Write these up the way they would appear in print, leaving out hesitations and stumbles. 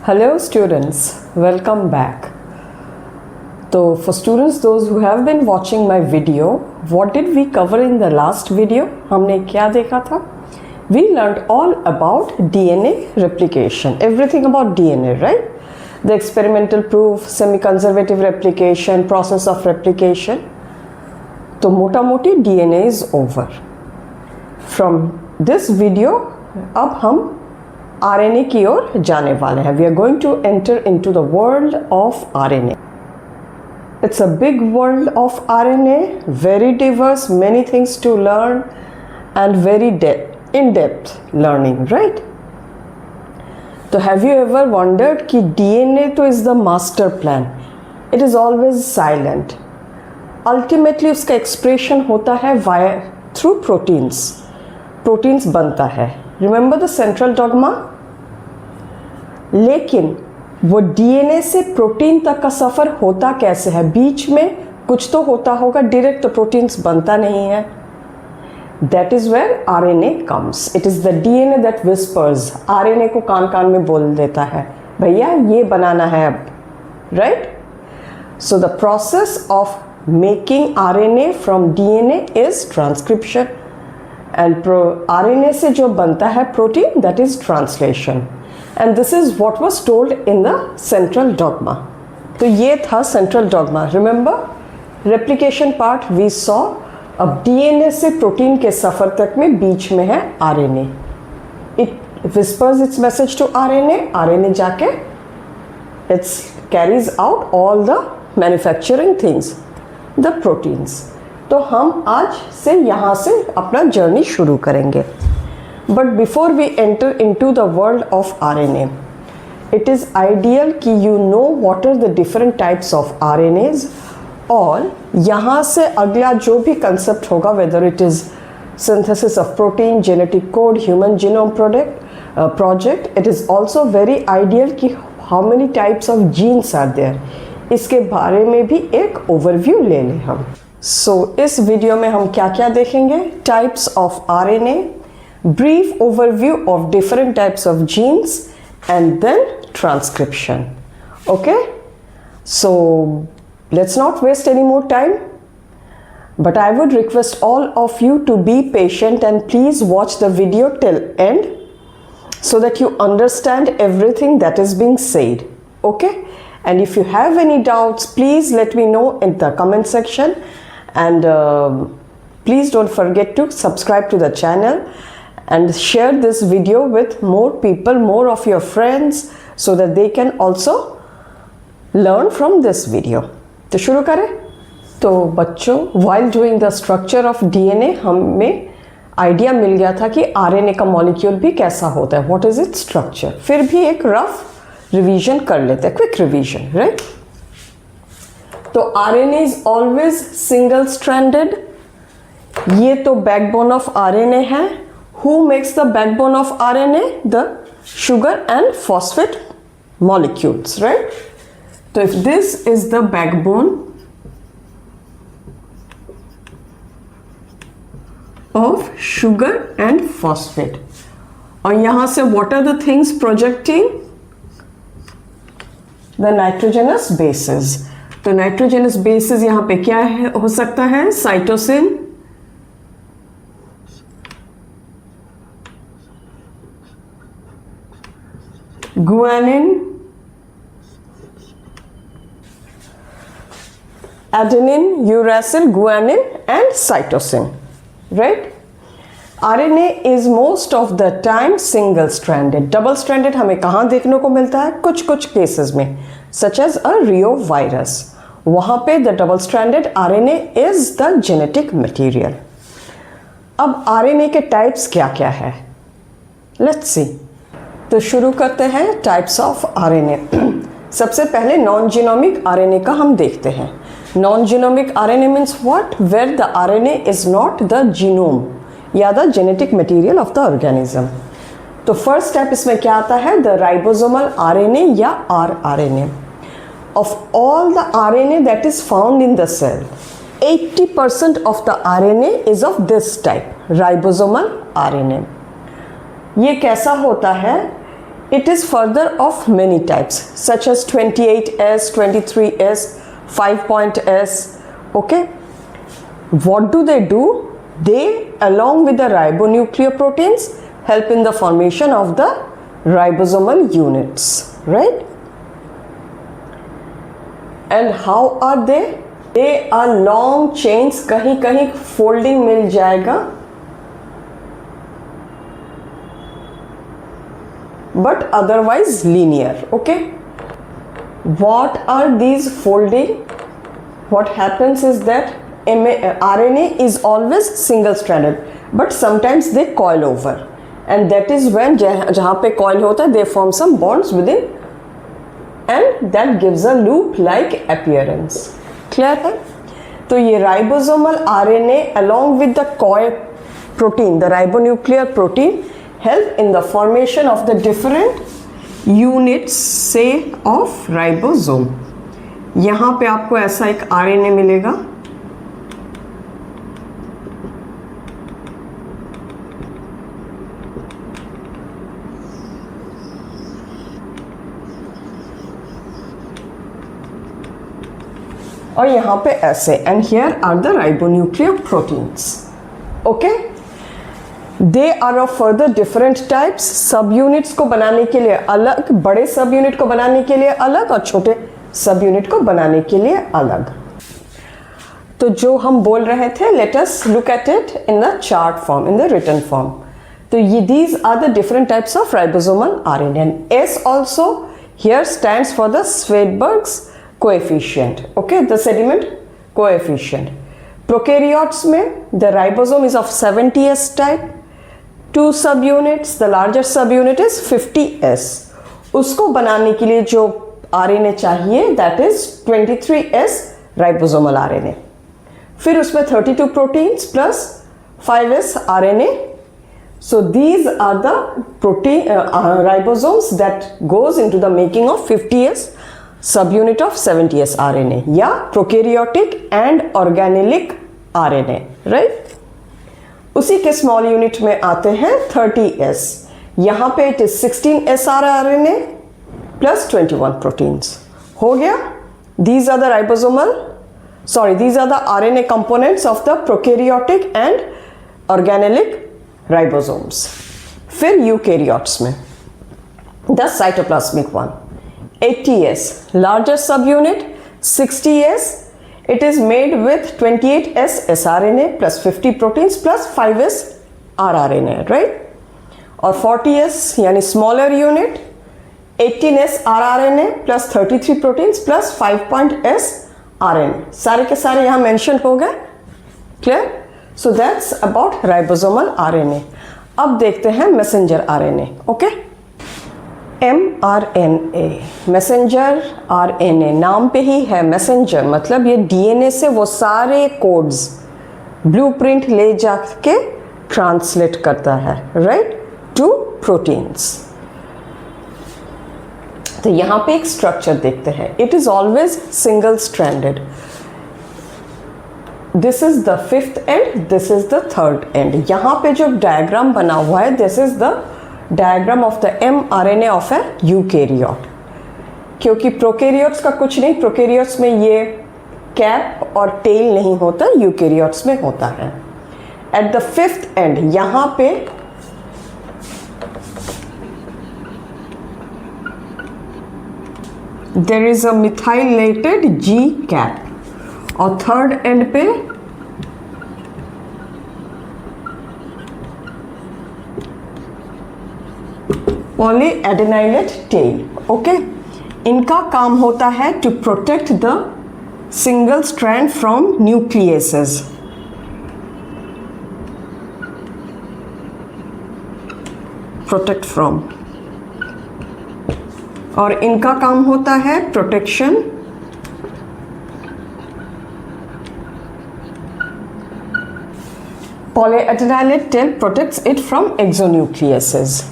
Hello students, welcome back. So for students those who have been watching my video, what did we cover in the last video? हमने क्या देखा था? We learned all about DNA replication, everything about DNA, right? The experimental proof, semi-conservative replication, process of replication. तो मोटा मोटी DNA is over. From this video, अब हम RNA की ओर जाने वाले हैं. We are going to enter into the world of RNA. It's a big world of RNA, very diverse, many things to learn and very in-depth learning, right? So have you ever wondered कि DNA तो is the master plan. It is always silent. Ultimately उसका expression होता है through proteins. Proteins बनता है. Remember the central dogma? लेकिन वो DNA से प्रोटीन तक का सफ़र होता कैसे है? बीच में कुछ तो होता होगा, डायरेक्ट तो प्रोटीन्स बनता नहीं है. That is where RNA comes. It is the DNA that whispers. RNA को कान कान में बोल देता है, भैया ये बनाना है अब, right? So the process of making RNA from DNA is transcription. And RNA से जो बनता है protein, that is translation. And this is what was told in the central dogma. तो ये था central dogma. Remember, replication part we saw. अब DNA से protein के सफ़र तक में बीच में है RNA. It whispers its message to RNA. RNA जाके it carries out all the manufacturing things, the proteins. तो हम आज से यहाँ से अपना जर्नी शुरू करेंगे. But before we enter into the world of RNA, it is ideal कि you know what are the different types of RNAs. और यहाँ से अगला जो भी concept होगा, whether it is synthesis of protein, genetic code, human genome project, it is also very ideal कि how many types of genes are there. इसके बारे में भी एक overview ले लें हम. So इस वीडियो में हम क्या क्या देखेंगे? Types of RNA, brief overview of different types of genes, and then transcription. Okay, so let's not waste any more time, but I would request all of you to be patient and please watch the video till end so that you understand everything that is being said. Okay, and if you have any doubts, please let me know in the comment section, and please don't forget to subscribe to the channel and share this video with more people, more of your friends, so that they can also learn from this video. तो शुरू करें. तो बच्चों, while doing the structure of DNA, हमें idea मिल गया था कि RNA का मॉलिक्यूल भी कैसा होता है, what is its structure. फिर भी एक रफ रिवीजन कर लेते हैं, क्विक रिवीजन, राइट? तो RNA is always single stranded. ये तो बैकबोन ऑफ RNA है. Who makes the backbone of RNA? The sugar and phosphate molecules, right? So if this is the backbone of sugar and phosphate, और यहाँ से what are the things projecting? The nitrogenous bases. तो nitrogenous bases यहाँ पे क्या है, हो सकता है? Cytosine, guanine, adenine, uracil, guanine and cytosine, right? RNA is most of the time single stranded. Double stranded हमें कहाँ देखने को मिलता है? कुछ कुछ केसेस में, such as a reovirus. वहाँ पे the double stranded RNA is the genetic material. अब RNA के टाइप्स क्या क्या है? Let's see. तो शुरू करते हैं टाइप्स ऑफ आरएनए. सबसे पहले नॉन जीनोमिक आरएनए का हम देखते हैं. Non genomic RNA means what? Where the RNA is not the genome या the genetic material of the organism. तो फर्स्ट स्टेप इसमें क्या आता है? द राइबोसोमल आरएनए या rRNA. Of all the RNA that is found in the cell, 80% of the RNA is of this type, ribosomal RNA. ये कैसा होता है It is further of many types such as 28S, 23S, 5-point-S. Okay, what do? They, along with the ribonuclear proteins, help in the formation of the ribosomal units, right? And how are they? They are long chains. कहीं कहीं folding मिल जाएगा, but otherwise linear. Okay, what are these folding? What happens is that RNA is always single stranded, but sometimes they coil over, and that is when जहाँ पे coil होता है, they form some bonds within, and that gives a loop like appearance. Clear है? तो ये ribosomal RNA along with the coil protein, the ribonuclear protein, help in the formation of the different units, say of ribosome. यहाँ पे आपको ऐसा एक RNA मिलेगा, और यहाँ पे ऐसे, and here are the ribonuclear proteins. Okay, they are of further different types. सब यूनिट्स को बनाने के लिए अलग, बड़े सब यूनिट को बनाने के लिए अलग, और छोटे सब यूनिट को बनाने के लिए अलग. तो जो हम बोल रहे थे, let us look at it in the chart form, in the written form. तो ये these are the different types of ribosomal RNA. And S also here stands for the Svedberg's coefficient. Okay, the sediment coefficient. Prokaryotes में the ribosome is of 70S type. 2 subunits, the larger subunit is 50S. उसको बनाने के लिए जो RNA चाहिए, that is 23S ribosomal RNA. फिर उसमें 32 proteins plus 5S RNA. So these are the ribosomes that goes into the making of 50S subunit of 70S RNA या prokaryotic and organellic RNA, right? उसी के small unit में आते हैं 30S. यहाँ पे it is 16S RNA plus 21 proteins. हो गया? These are the these are the RNA components of the prokaryotic and organellic ribosomes. फिर eukaryotes में the cytoplasmic one, 80S, larger subunit, 60S. It is made with 28S sRNA plus 50 proteins plus 5S rRNA, right? और 40S यानी smaller unit, 18S rRNA plus 33 proteins plus 5-point-S RNA. सारे के सारे यहाँ mention हो गए. Clear? So that's about ribosomal RNA. अब देखते हैं messenger RNA. Okay? mRNA, messenger RNA, नाम पे ही है मैसेंजर, मतलब ये DNA से वो सारे कोड्स ब्लूप्रिंट ले जाके ट्रांसलेट करता है, राइट, टू प्रोटीन्स. तो यहाँ पे एक स्ट्रक्चर देखते हैं. It is always single stranded. This is the 5th and, this is the 3rd and. यहाँ पे जो डायग्राम बना हुआ है, this is the diagram of the mRNA of A eukaryote. क्योंकि प्रोकैरियोट्स का कुछ नहीं, प्रोकैरियोट्स में ये कैप और टेल नहीं होता, यूकेरियोट्स में होता है. एट द 5th एंड यहाँ पे there is a methylated G cap और 3rd एंड पे पॉलीएडेनाइलेट टेल. ओके, इनका काम होता है to protect the single strand from nucleases. Protect from, और इनका काम होता है protection polyadenylate tail protects it from exonucleases.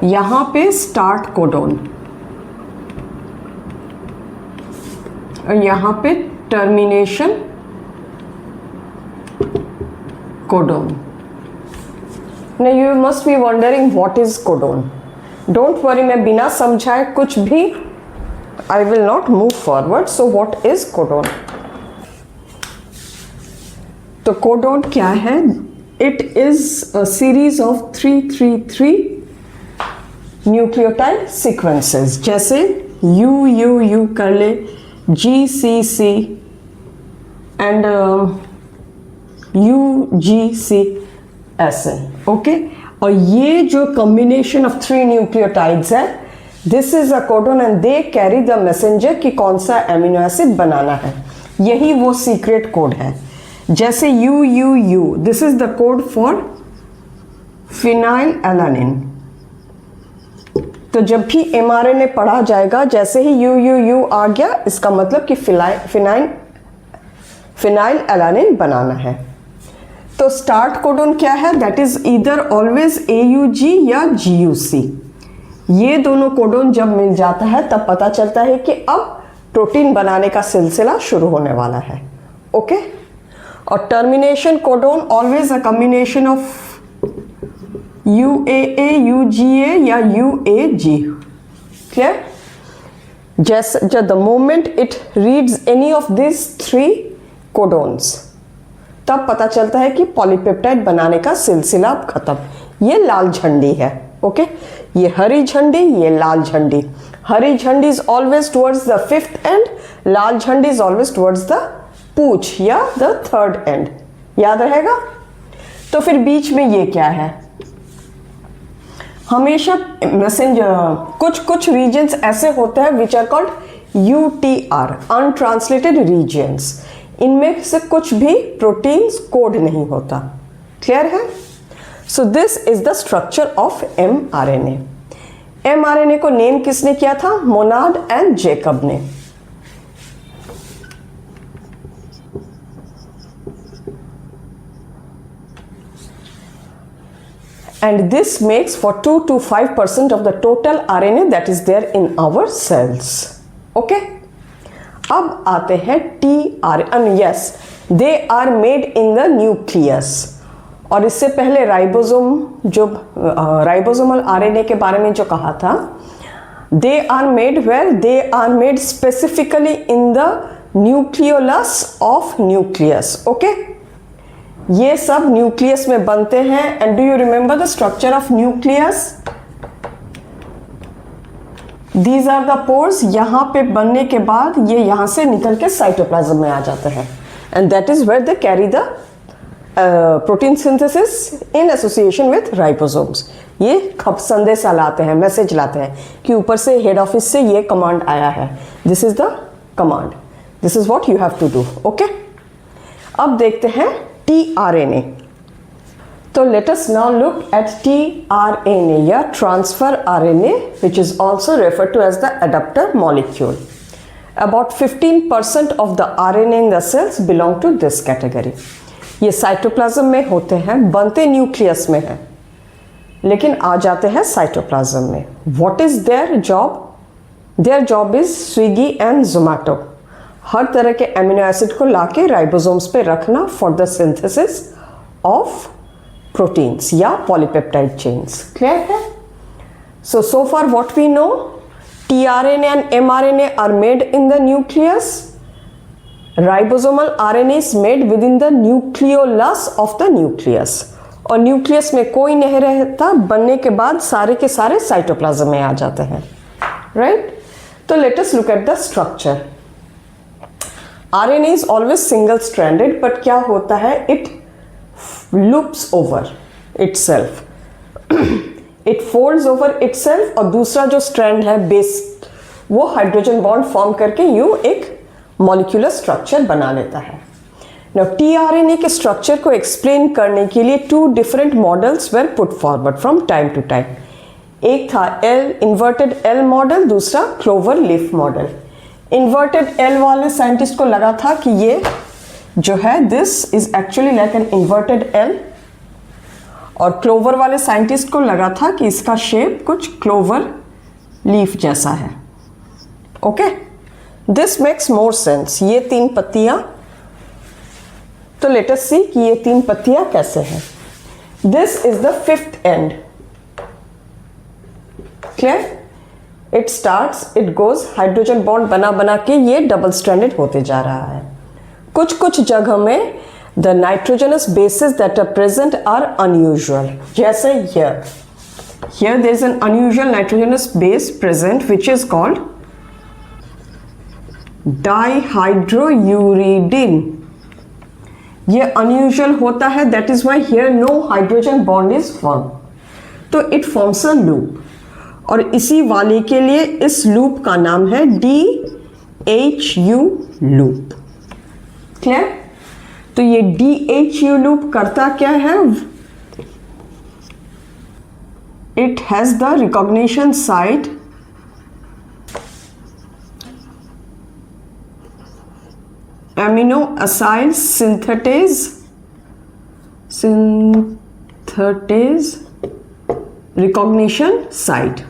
यहाँ पे स्टार्ट कोडोन और यहाँ पे termination codon. Now you must be wondering what is codon. Don't worry, मैं बिना समझाए कुछ भी I will not move forward. So what is codon? तो कोडोन क्या है? It is a series of 333 nucleotide sequences. जैसे यू कर ले, GCC एंड UGCSN. ओके, और ये जो कॉम्बिनेशन ऑफ 3 न्यूक्लियोटाइड्स है, this is a codon and they carry the messenger कि कौन सा एमिनो एसिड बनाना है. यही वो सीक्रेट कोड है. जैसे UUU, this is the code for phenyl alanine. तो जब भी mRNA पढ़ा जाएगा, जैसे ही UUU आ गया, इसका मतलब कि फिनाइल एलानिन बनाना है. तो स्टार्ट कोडोन क्या है? That is either always AUG या GUC. ये दोनों कोडोन जब मिल जाता है तब पता चलता है कि अब प्रोटीन बनाने का सिलसिला शुरू होने वाला है. ओके, और termination codon always a combination of UAA, UGA या UAG. क्लियर? जैसे the moment it reads any of this 3 codons, तब पता चलता है कि पॉलीपेप्टाइड बनाने का सिलसिला अब खत्म. ये लाल झंडी है. ओके, ये हरी झंडी, ये लाल झंडी. हरी झंडी is always towards the 5th end, लाल झंडी इज ऑलवेज टुवर्ड्स द पूंछ या द 3rd एंड. याद रहेगा? तो फिर बीच में ये क्या है? हमेशा मैसेंजर, कुछ रीजन्स ऐसे होते हैं which are called UTR, untranslated regions. इनमें से कुछ भी प्रोटीन्स कोड नहीं होता. क्लियर है? सो this is the structure of mRNA. mRNA को नेम किसने किया था? मोनाड एंड जेकब ने. And this makes for 2 to 5% of the total RNA that is there in our cells. Okay? अब आते हैं tRNA. Yes, they are made in the nucleus. और इससे पहले राइबोसोम, जो राइबोसोमल RNA के बारे में जो कहा था, they are made where they are made specifically in the nucleolus of nucleus. Okay? ये सब न्यूक्लियस में बनते हैं. And do you remember the structure of nucleus? These are the pores. यहां पे बनने के बाद ये यहां से निकल के साइटोप्लाज्म में आ जाते हैं. And that is where they carry the protein synthesis in association with ribosomes. ये खब संदेश लाते हैं, मैसेज लाते हैं कि ऊपर से हेड ऑफिस से ये कमांड आया है. This is the command, this is what you have to do. Okay, अब देखते हैं tRNA. So let us now look at tRNA या transfer RNA, which is also referred to as the adapter molecule. About 15% of the RNA in the cells belong to this category. ये cytoplasm में होते हैं, बनते nucleus में हैं, लेकिन आ जाते हैं साइटोप्लाज्म में. What is their job? Their job is Swiggy and Zomato. हर तरह के एमिनो एसिड को लाके राइबोसोम्स पे रखना for the synthesis of proteins या पॉलीपेप्टाइड चेन्स. क्लियर है? so far what we know, tRNA and mRNA are made in the nucleus. Ribosomal RNA is made within the nucleolus of the nucleus. और nucleus में कोई नहीं रहता, बनने के बाद सारे के सारे साइटोप्लाज्म में आ जाते हैं. राइट? तो let us look at the structure. RNA is always single stranded, but क्या होता है? It loops over itself. It folds over itself और दूसरा जो strand है बेस, वो हाइड्रोजन बॉन्ड फॉर्म करके यूं एक मॉलिक्यूलर स्ट्रक्चर बना लेता है. Now tRNA के स्ट्रक्चर को एक्सप्लेन करने के लिए 2 different models were put forward from time to time. एक था इन्वर्टेड L मॉडल, दूसरा clover leaf model. Inverted L वाले साइंटिस्ट को लगा था कि ये जो है this is actually like an inverted L, और क्लोवर वाले साइंटिस्ट को लगा था कि इसका शेप कुछ क्लोवर लीफ जैसा है. Okay, this makes more sense. ये 3 पत्तियां, तो लेट अस सी कि ये 3 पत्तियां कैसे हैं. This is the 5th and. Clear? It starts, it goes, hydrogen bond बना बना के ये डबल स्ट्रैंडेड होते जा रहा है. कुछ कुछ जगह में the nitrogenous bases that are present are unusual. जैसे here there is an unusual nitrogenous base present which is called dihydrouridine. ये अनयूजुअल होता है, that is why here no hydrogen bond is form. तो इट फॉर्म्स अ लूप, और इसी वाले के लिए इस लूप का नाम है DHU लूप. क्लियर? तो ये DHU लूप करता क्या है? It has the recognition site amino acyl synthetase recognition site.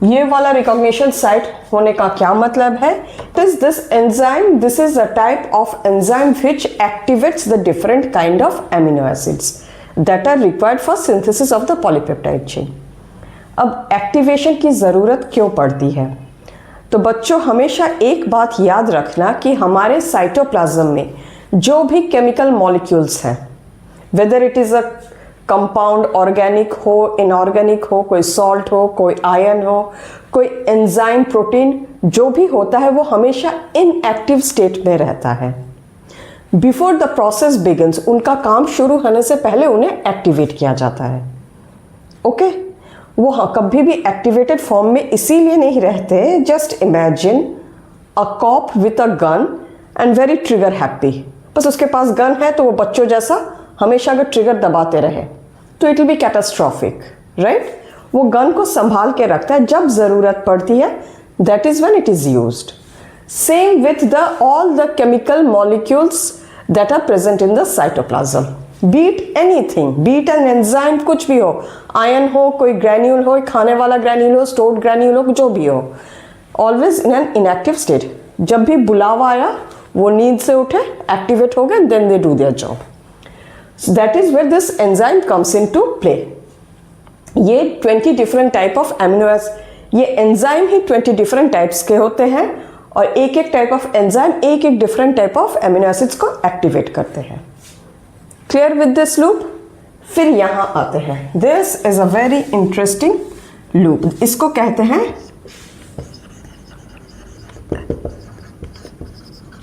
ये वाला रिकॉग्निशन साइट होने का क्या मतलब है? This enzyme, this is a type of enzyme which activates the different kind of amino acids that are required for synthesis of the polypeptide chain. अब activation की जरूरत क्यों पड़ती है? तो बच्चों हमेशा एक बात याद रखना कि हमारे साइटोप्लाज्म में जो भी केमिकल मॉलिक्यूल्स हैं, whether it is a compound, organic हो, इनऑर्गेनिक हो, कोई सॉल्ट हो, कोई आयन हो, कोई एंजाइम, प्रोटीन, जो भी होता है वो हमेशा इनएक्टिव स्टेट में रहता है. बिफोर द प्रोसेस बिगिंस, उनका काम शुरू होने से पहले उन्हें एक्टिवेट किया जाता है. ओके वो हाँ कभी भी एक्टिवेटेड फॉर्म में इसीलिए नहीं रहते. Just imagine a cop with a gun and very trigger happy. बस उसके पास गन है तो वो बच्चों जैसा हमेशा अगर ट्रिगर दबाते रहे तो it will be catastrophic, right? वो गन को संभाल के रखता है, जब जरूरत पड़ती है that is when it is used. Same with the all the chemical molecules that are present in the cytoplasm. Be it anything, be it an enzyme, कुछ भी हो, आयन हो, कोई ग्रैन्यूल हो, खाने वाला ग्रैन्यूल हो, स्टोर्ड ग्रैन्यूल हो, जो भी हो, always in an inactive state. जब भी बुलावा आया वो नींद से उठे, एक्टिवेट हो गए, then they do their job. That is where this enzyme comes into play. ये 20 different type of amino acid, ये एंजाइम ही 20 डिफरेंट टाइप्स के होते हैं, और एक एक टाइप ऑफ एंजाइम एक एक different type of amino acids को एक्टिवेट करते हैं. Clear with this loop? फिर यहां आते हैं. This is a very interesting loop. इसको कहते हैं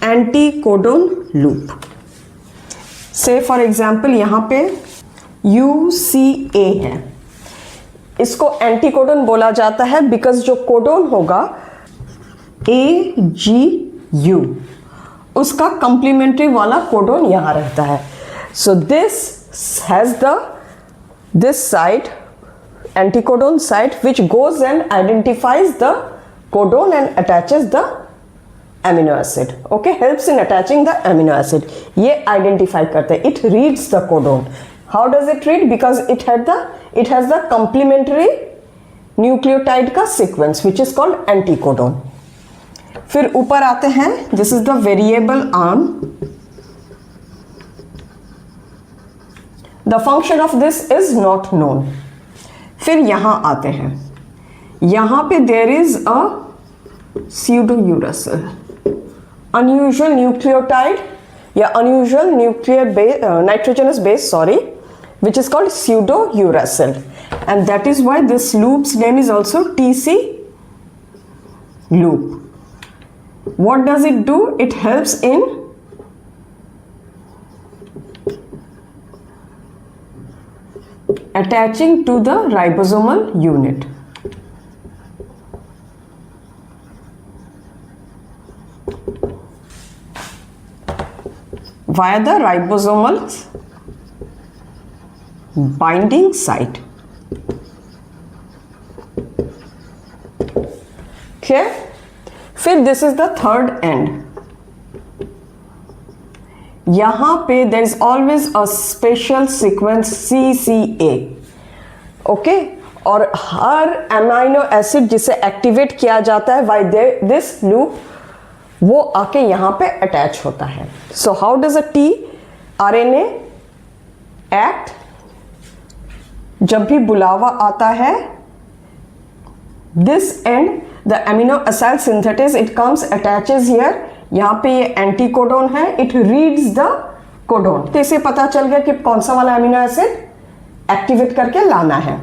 एंटीकोडोन लूप. से फॉर एग्जाम्पल यहां पे UCA है, इसको एंटीकोडोन बोला जाता है बिकॉज जो कोडोन होगा AGU, उसका कंप्लीमेंट्री वाला कोडोन यहां रहता है. So this has this site, anticodon site, which goes and identifies the codon and attaches the amino acid. Okay, helps in attaching the amino acid. ये identify करते हैं. It reads the codon. How does it read? Because it has the complementary nucleotide का sequence, which is called anticodon. फिर ऊपर आते हैं. This is the variable arm. The function of this is not known. फिर यहां आते हैं. यहां पे there is a pseudouracil, unusual nucleotide या unusual nuclear base, nitrogenous base, sorry, which is called pseudouracil, and that is why this loop's name is also TC loop. What does it do? It helps in attaching to the ribosomal unit. Via the ribosomal binding site. Okay? फिर this is the third end. यहां पे there is always a special sequence CCA. Okay और हर amino acid जिसे activate किया जाता है by this loop, वो आके यहां पे अटैच होता है. So how does a T RNA act? जब भी बुलावा आता है, this and the amino acid synthetase it comes attaches here, यहाँ पे ये एंटी कोडोन है, इट रीड्स द कोडोन। तो इसे पता चल गया कि कौन सा वाला अमीनो एसिड एक्टिवेट करके लाना है।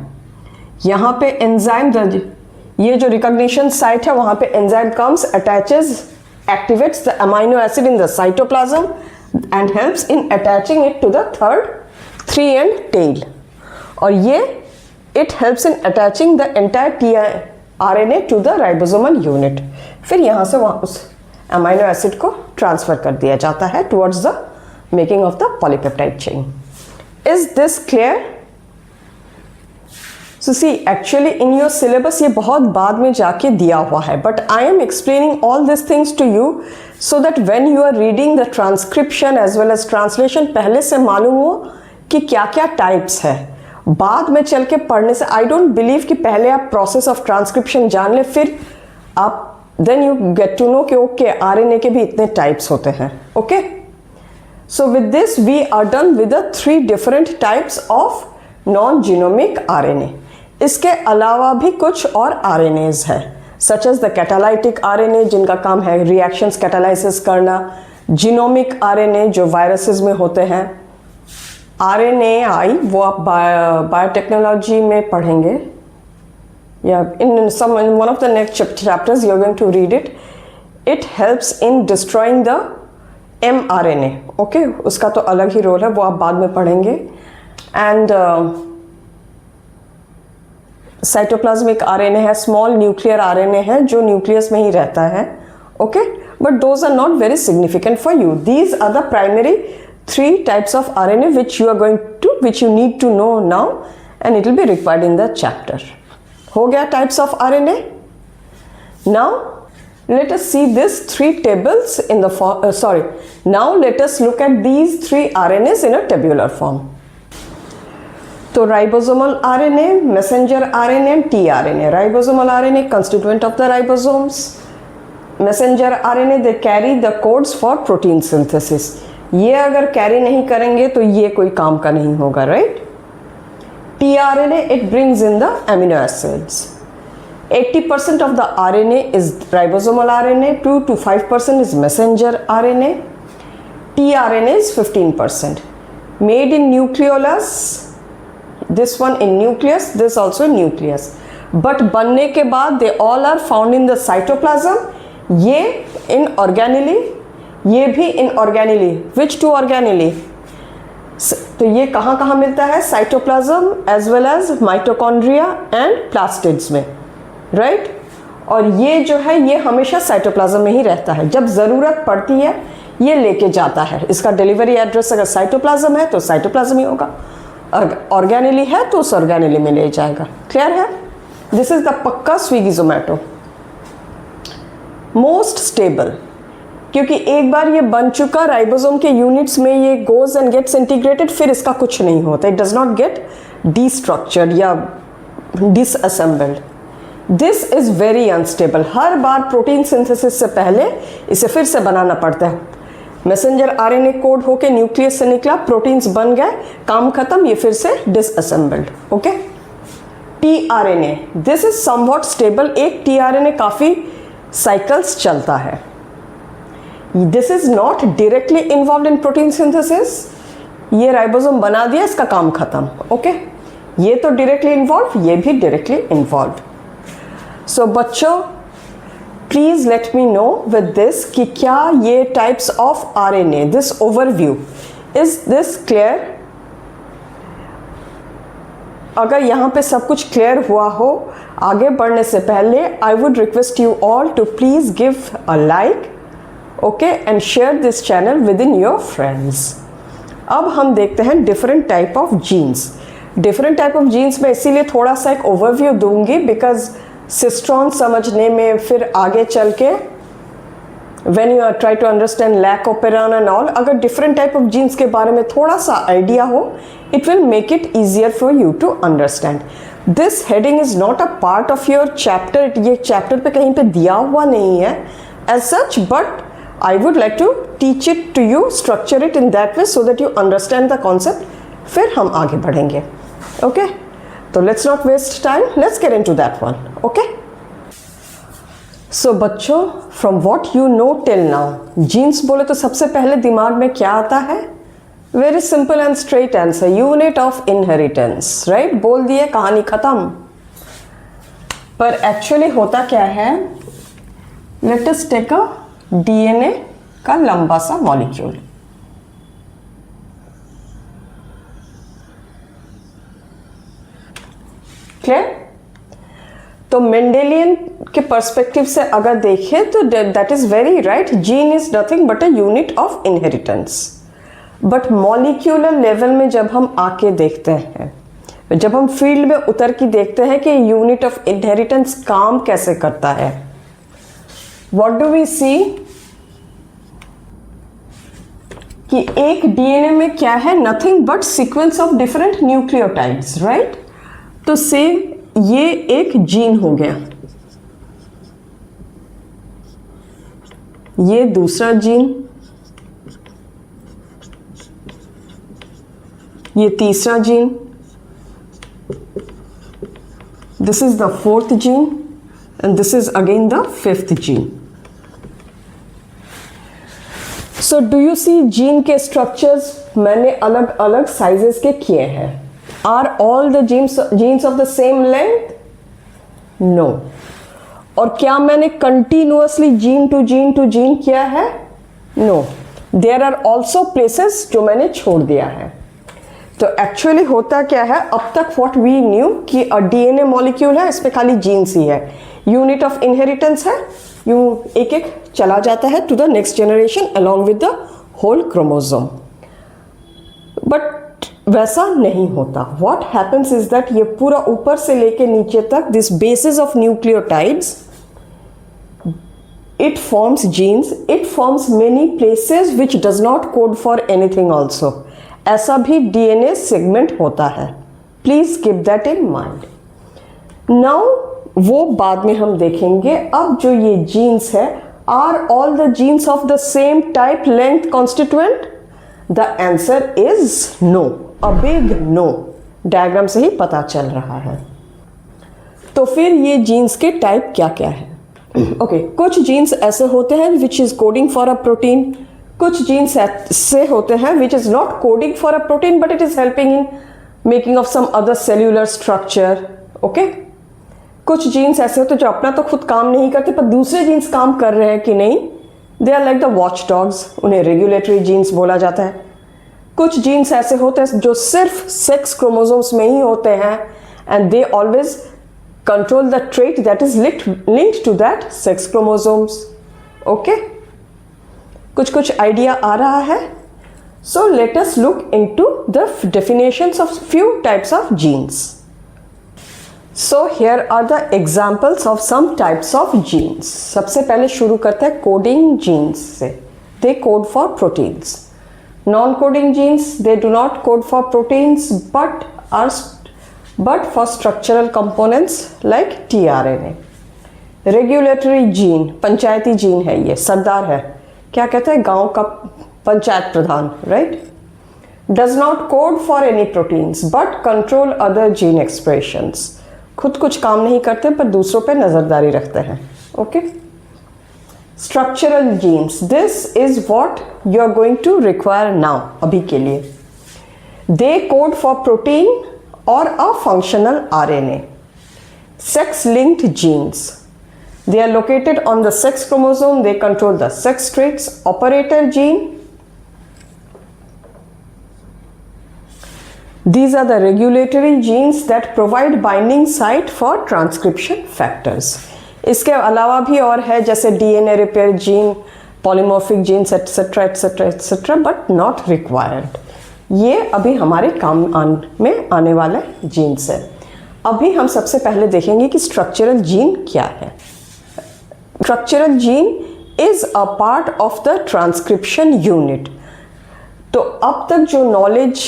यहाँ पे एंजाइम, ये जो रिकॉग्निशन साइट है वहाँ पे enzyme comes attaches activates the amino acid in the cytoplasm and helps in attaching it to the third 3-end tail, और ये it helps in attaching the entire tRNA to the ribosomal unit। फिर यहाँ से वहाँ उस amino acid को transfer कर दिया जाता है towards the making of the polypeptide chain। Is this clear? So see, actually in your syllabus ये बहुत बाद में जाके दिया हुआ है, but I am explaining all these things to you so that when you are reading the transcription as well as translation, पहले से मालूम हो कि क्या क्या टाइप्स है। बाद में चल के पढ़ने से I don't believe कि पहले आप प्रोसेस ऑफ ट्रांसक्रिप्शन जान ले, फिर आप then you get to know कि okay RNA के भी इतने टाइप्स होते हैं। okay, so with this we are done with the 3 different types of non-genomic RNA। इसके अलावा भी कुछ और RNAs है, such as the catalytic RNA जिनका काम है रिएक्शंस कैटालाइसिस करना, जीनोमिक RNA जो वायरसेस में होते हैं, RNAi वो आप बायोटेक्नोलॉजी में पढ़ेंगे, या in some one of the next chapters you are going to read it. It helps in destroying the mRNA। Okay, उसका तो अलग ही रोल है, वो आप बाद में पढ़ेंगे। एंड साइटोप्लाज्मिक RNA है, स्मॉल न्यूक्लियर RNA है जो न्यूक्लियस में ही रहता है। Okay, but those are not very significant for you. These are the primary 3 types of RNA which you are going to, which you need to know now and it will be required in the chapter। हो गया types of RNA। now let us see this 3 tables in the now let us look at these 3 RNAs in a tabular form। तो ribosomal RNA, messenger RNA and tRNA। Ribosomal RNA constituent of the ribosomes, messenger RNA they carry the codes for protein synthesis। ये अगर carry नहीं करेंगे तो ये कोई काम का नहीं होगा, right. tRNA it brings in the amino acids। 80% of the RNA is ribosomal RNA, 2 to 5% is messenger RNA, tRNA is 15%। Made in nucleolus, this one in nucleus, this also in nucleus, but बनने के बाद they all are found in the cytoplasm। ये in organelle, ये भी in organelle। which 2 organelle? तो ये कहाँ कहाँ मिलता है? Cytoplasm as well as mitochondria and plastids में, राइट। और ये जो है ये हमेशा साइटोप्लाज्म में ही रहता है, जब ज़रूरत पड़ती है ये लेके जाता है। इसका डिलीवरी एड्रेस अगर साइटोप्लाज्म है तो साइटोप्लाज्म ही होगा, ऑर्गेनेली है तो उस ऑर्गेनेली में ले जाएगा। क्लियर है? दिस इज द पक्का स्विगी जोमेटो मोस्ट स्टेबल, क्योंकि एक बार ये बन चुका राइबोसोम के यूनिट्स में, ये गोज एंड गेट्स इंटीग्रेटेड, फिर इसका कुछ नहीं होता, it does not get destructured या disassembled. This is very unstable. हर बार प्रोटीन सिंथेसिस से पहले इसे फिर से बनाना पड़ता है। मैसेंजर RNA कोड होके न्यूक्लियस से निकला, प्रोटीन्स बन गए, काम खत्म, ये फिर से disassembled. Okay, tRNA this is somewhat stable. एक tRNA काफ़ी साइकिल्स चलता है। This is not directly involve in protein synthesis. ये राइबोसोम बना दिया, इसका काम खत्म। ओके, ये तो डायरेक्टली इन्वॉल्व, ये भी डायरेक्टली इन्वॉल्व। सो बच्चों please let me know with this कि क्या ये types of RNA, this overview, is this clear? अगर यहाँ पे सब कुछ क्लियर हुआ हो, आगे बढ़ने से पहले I would request you all to please give a like, okay, and share this channel with in your friends. अब हम देखते हैं different type of genes. Different type of genes में इसीलिए थोड़ा सा एक ओवरव्यू दूंगी, बिकॉज सिस्ट्रॉन समझने में फिर आगे चल के when you try to understand lac operon and all, अगर different type of genes के बारे में थोड़ा सा आइडिया हो, it will make it easier for you to understand. This heading is not a part of your chapter, ये chapter पे कहीं पे दिया हुआ नहीं है as such, but I would like to teach it to you, structure it in that way so that you understand the concept, फिर हम आगे बढ़ेंगे। Okay? तो let's not waste time, let's get into that one. Okay, so बच्चों, from what you know till now, genes बोले तो सबसे पहले दिमाग में क्या आता है? Very simple and straight answer, unit of inheritance. Right, बोल दिए, कहानी खत्म. पर एक्चुअली होता क्या है, let us take a DNA का लंबा सा मॉलिक्यूल. क्लियर? तो मेंडेलियन के पर्सपेक्टिव से अगर देखें तो that is very right, gene is nothing but a unit of inheritance. But molecular level में जब हम आके देखते हैं, जब हम फील्ड में उतर के देखते हैं कि यूनिट ऑफ इनहेरिटेंस काम कैसे करता है, व्हाट डू वी सी कि एक डीएनए में क्या है, nothing but sequence of different nucleotides. Right, तो से ये एक जीन हो गया, ये दूसरा जीन, ये तीसरा gene, this is the fourth gene and this is again the fifth gene. So do you see gene के structures मैंने अलग अलग sizes के किए हैं. Are all the genes of the same length? No. और क्या मैंने continuously gene to gene किया है? No. There are also places जो मैंने छोड़ दिया है. तो एक्चुअली होता क्या है, अब तक व्हाट वी न्यू कि डीएनए मॉलिक्यूल है, इसमें खाली जीन्स ही है, यूनिट ऑफ इनहेरिटेंस है, यूं एक एक चला जाता है to the next generation along with the whole chromosome. But वैसा नहीं होता. व्हाट हैपेंस इज दैट ये पूरा ऊपर से लेके नीचे तक, this basis of nucleotides, it forms genes, it forms many places which does not code for anything also. ऐसा भी डीएनए सेगमेंट होता है. Please keep that in mind. Now वो बाद में हम देखेंगे. अब जो ये जीन्स है, are all the genes of the same type length constituent? The answer is no, a big no. Diagram से ही पता चल रहा है. तो फिर ये जीन्स के टाइप क्या क्या है? ओके, कुछ जीन्स ऐसे होते हैं which is coding for a protein, कुछ जीन्स ऐसे होते हैं which is not coding for a protein but it is helping in making of some other cellular structure. Okay, कुछ जीन्स ऐसे होते हैं जो अपना तो खुद काम नहीं करते पर दूसरे जीन्स काम कर रहे हैं कि नहीं, they are like the watch dogs, उन्हें रेगुलेटरी जीन्स बोला जाता है. कुछ जीन्स ऐसे होते हैं जो सिर्फ सेक्स क्रोमोसोम्स में ही होते हैं and they always control the trait that is linked to that sex chromosomes. Okay, कुछ आइडिया आ रहा है. So let us look into the definitions of few types of genes. So here are the examples of some types of genes. सबसे पहले शुरू करते हैं coding genes से. They code for proteins. Non coding genes, they do not code for proteins but for structural components like tRNA. Regulatory gene, पंचायती gene है, ये सरदार है, क्या कहते हैं, गांव का पंचायत प्रधान. Right, does not code for any proteins but control other gene expressions. खुद कुछ काम नहीं करते पर दूसरों पे नजरदारी रखते हैं. Okay, structural genes, this is what you are going to require now. अभी के लिए they code for protein or a functional RNA. Sex-linked genes. They are located on the sex chromosome. They control the sex traits. Operator gene. These are the regulatory genes that provide binding site for transcription factors. इसके अलावा भी और है जैसे DNA repair gene, polymorphic genes, etc., etc., etc., but not required. ये अभी हमारे काम में आने वाला जीन्स है. अभी हम सबसे पहले देखेंगे कि स्ट्रक्चरल जीन क्या है. Structural gene is a part of the transcription unit. तो अब तक जो नॉलेज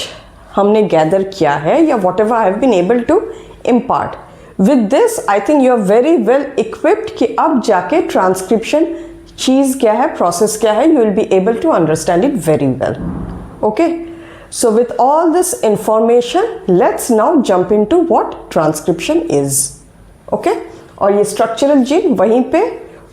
हमने गैदर किया है या whatever I have been able to impart, with this I think you are very well equipped कि अब जाके ट्रांसक्रिप्शन चीज़ क्या है, प्रोसेस क्या है, you will be able to understand it very well. Okay, So with all this information, let's now jump into what transcription is. Okay? और ये structural gene वहीं पे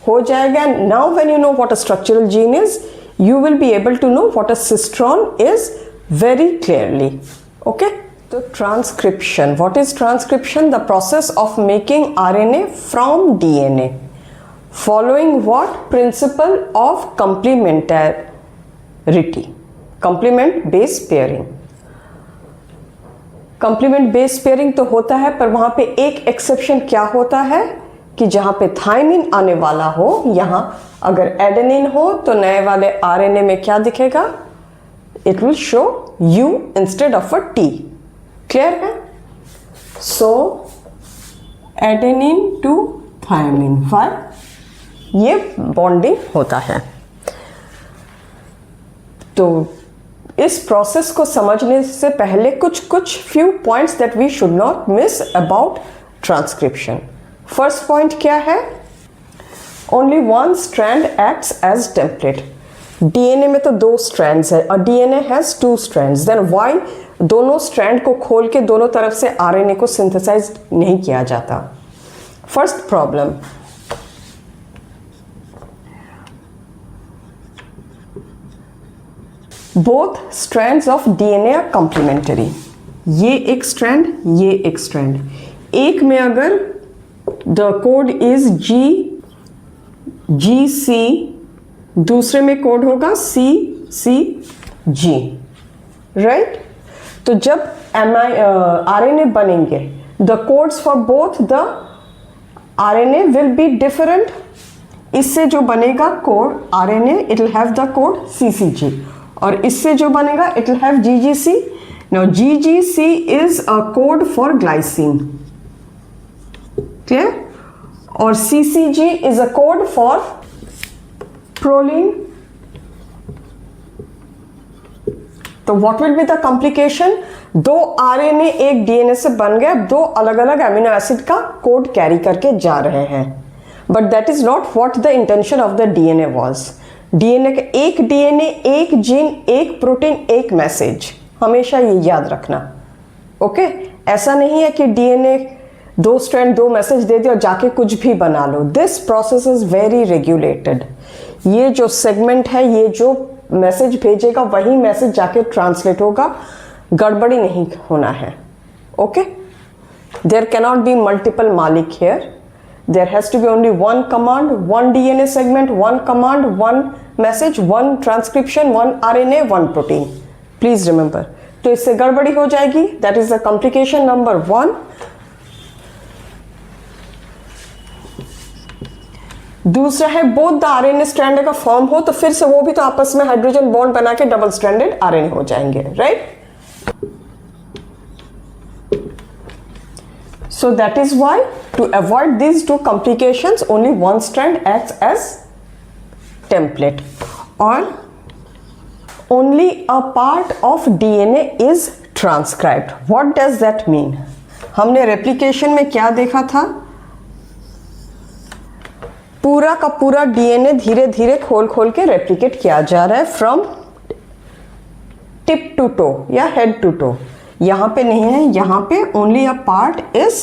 हो जाएगा. Now when you know what a structural gene is, you will be able to know what a cistron is very clearly. Okay? So transcription. What is transcription? The process of making RNA from DNA. Following what? Principle of complementarity. Complement base pairing. Complement base pairing तो होता है, पर वहां पे एक exception क्या होता है कि जहां पे थायमिन आने वाला हो, यहां अगर एडेनिन हो तो नए वाले आरएनए में क्या दिखेगा? It will show U instead of a T. Clear है? सो एडेनिन टू थायमिन 5 ये बॉन्डिंग होता है. तो इस प्रोसेस को समझने से पहले कुछ few points that we should not miss about transcription. First point क्या है? Only one strand acts as template. DNA में तो 2 स्ट्रैंड्स है और DNA has 2 strands. Then why दोनों स्ट्रैंड को खोल के दोनों तरफ से आरएनए को सिंथेसाइज नहीं किया जाता? First problem, both strands of DNA are complementary. ये एक स्ट्रैंड, ये एक स्ट्रैंड. एक में अगर द कोड इज GC, दूसरे में कोड होगा CCG. राइट? तो जब RNA बनेंगे, the codes for both the RNA will be different. इससे जो बनेगा code RNA, it will have the code CCG, और इससे जो बनेगा it will have GGC. Now GGC is a code for glycine. Clear? और CCG is a code for proline. तो what will be the complication? 2 RNA एक DNA से बन गए, 2 अलग अलग अमीनो एसिड का कोड कैरी करके जा रहे हैं. But that is not what the intention of the DNA was. DNA के एक डीएनए, एक जीन, एक प्रोटीन, एक मैसेज. हमेशा ये याद रखना. ओके? ऐसा नहीं है कि डीएनए 2 स्ट्रैंड 2 मैसेज दे दिया और जाके कुछ भी बना लो. This process is very regulated. ये जो सेगमेंट है, ये जो मैसेज भेजेगा वही मैसेज जाके ट्रांसलेट होगा. गड़बड़ी नहीं होना है. Okay? There cannot be multiple मालिक here. There has to be only one command, one DNA segment, one command, one message, one transcription, one RNA, one protein. Please remember. तो इससे गड़बड़ी हो जाएगी. That is the complication number 1. दूसरा है both the RNA strand का form हो तो फिर से वो भी तो आपस में हाइड्रोजन बॉन्ड बना के डबल स्ट्रैंडेड RNA हो जाएंगे. Right? So that is why, to avoid these 2 complications, only one strand acts as template, or only a part of DNA is transcribed. What does that mean? हमने replication में क्या देखा था? पूरा का पूरा DNA धीरे धीरे खोल के replicate किया जा रहा है from tip to toe या head to toe. यहां पे नहीं है, यहां पे only a part is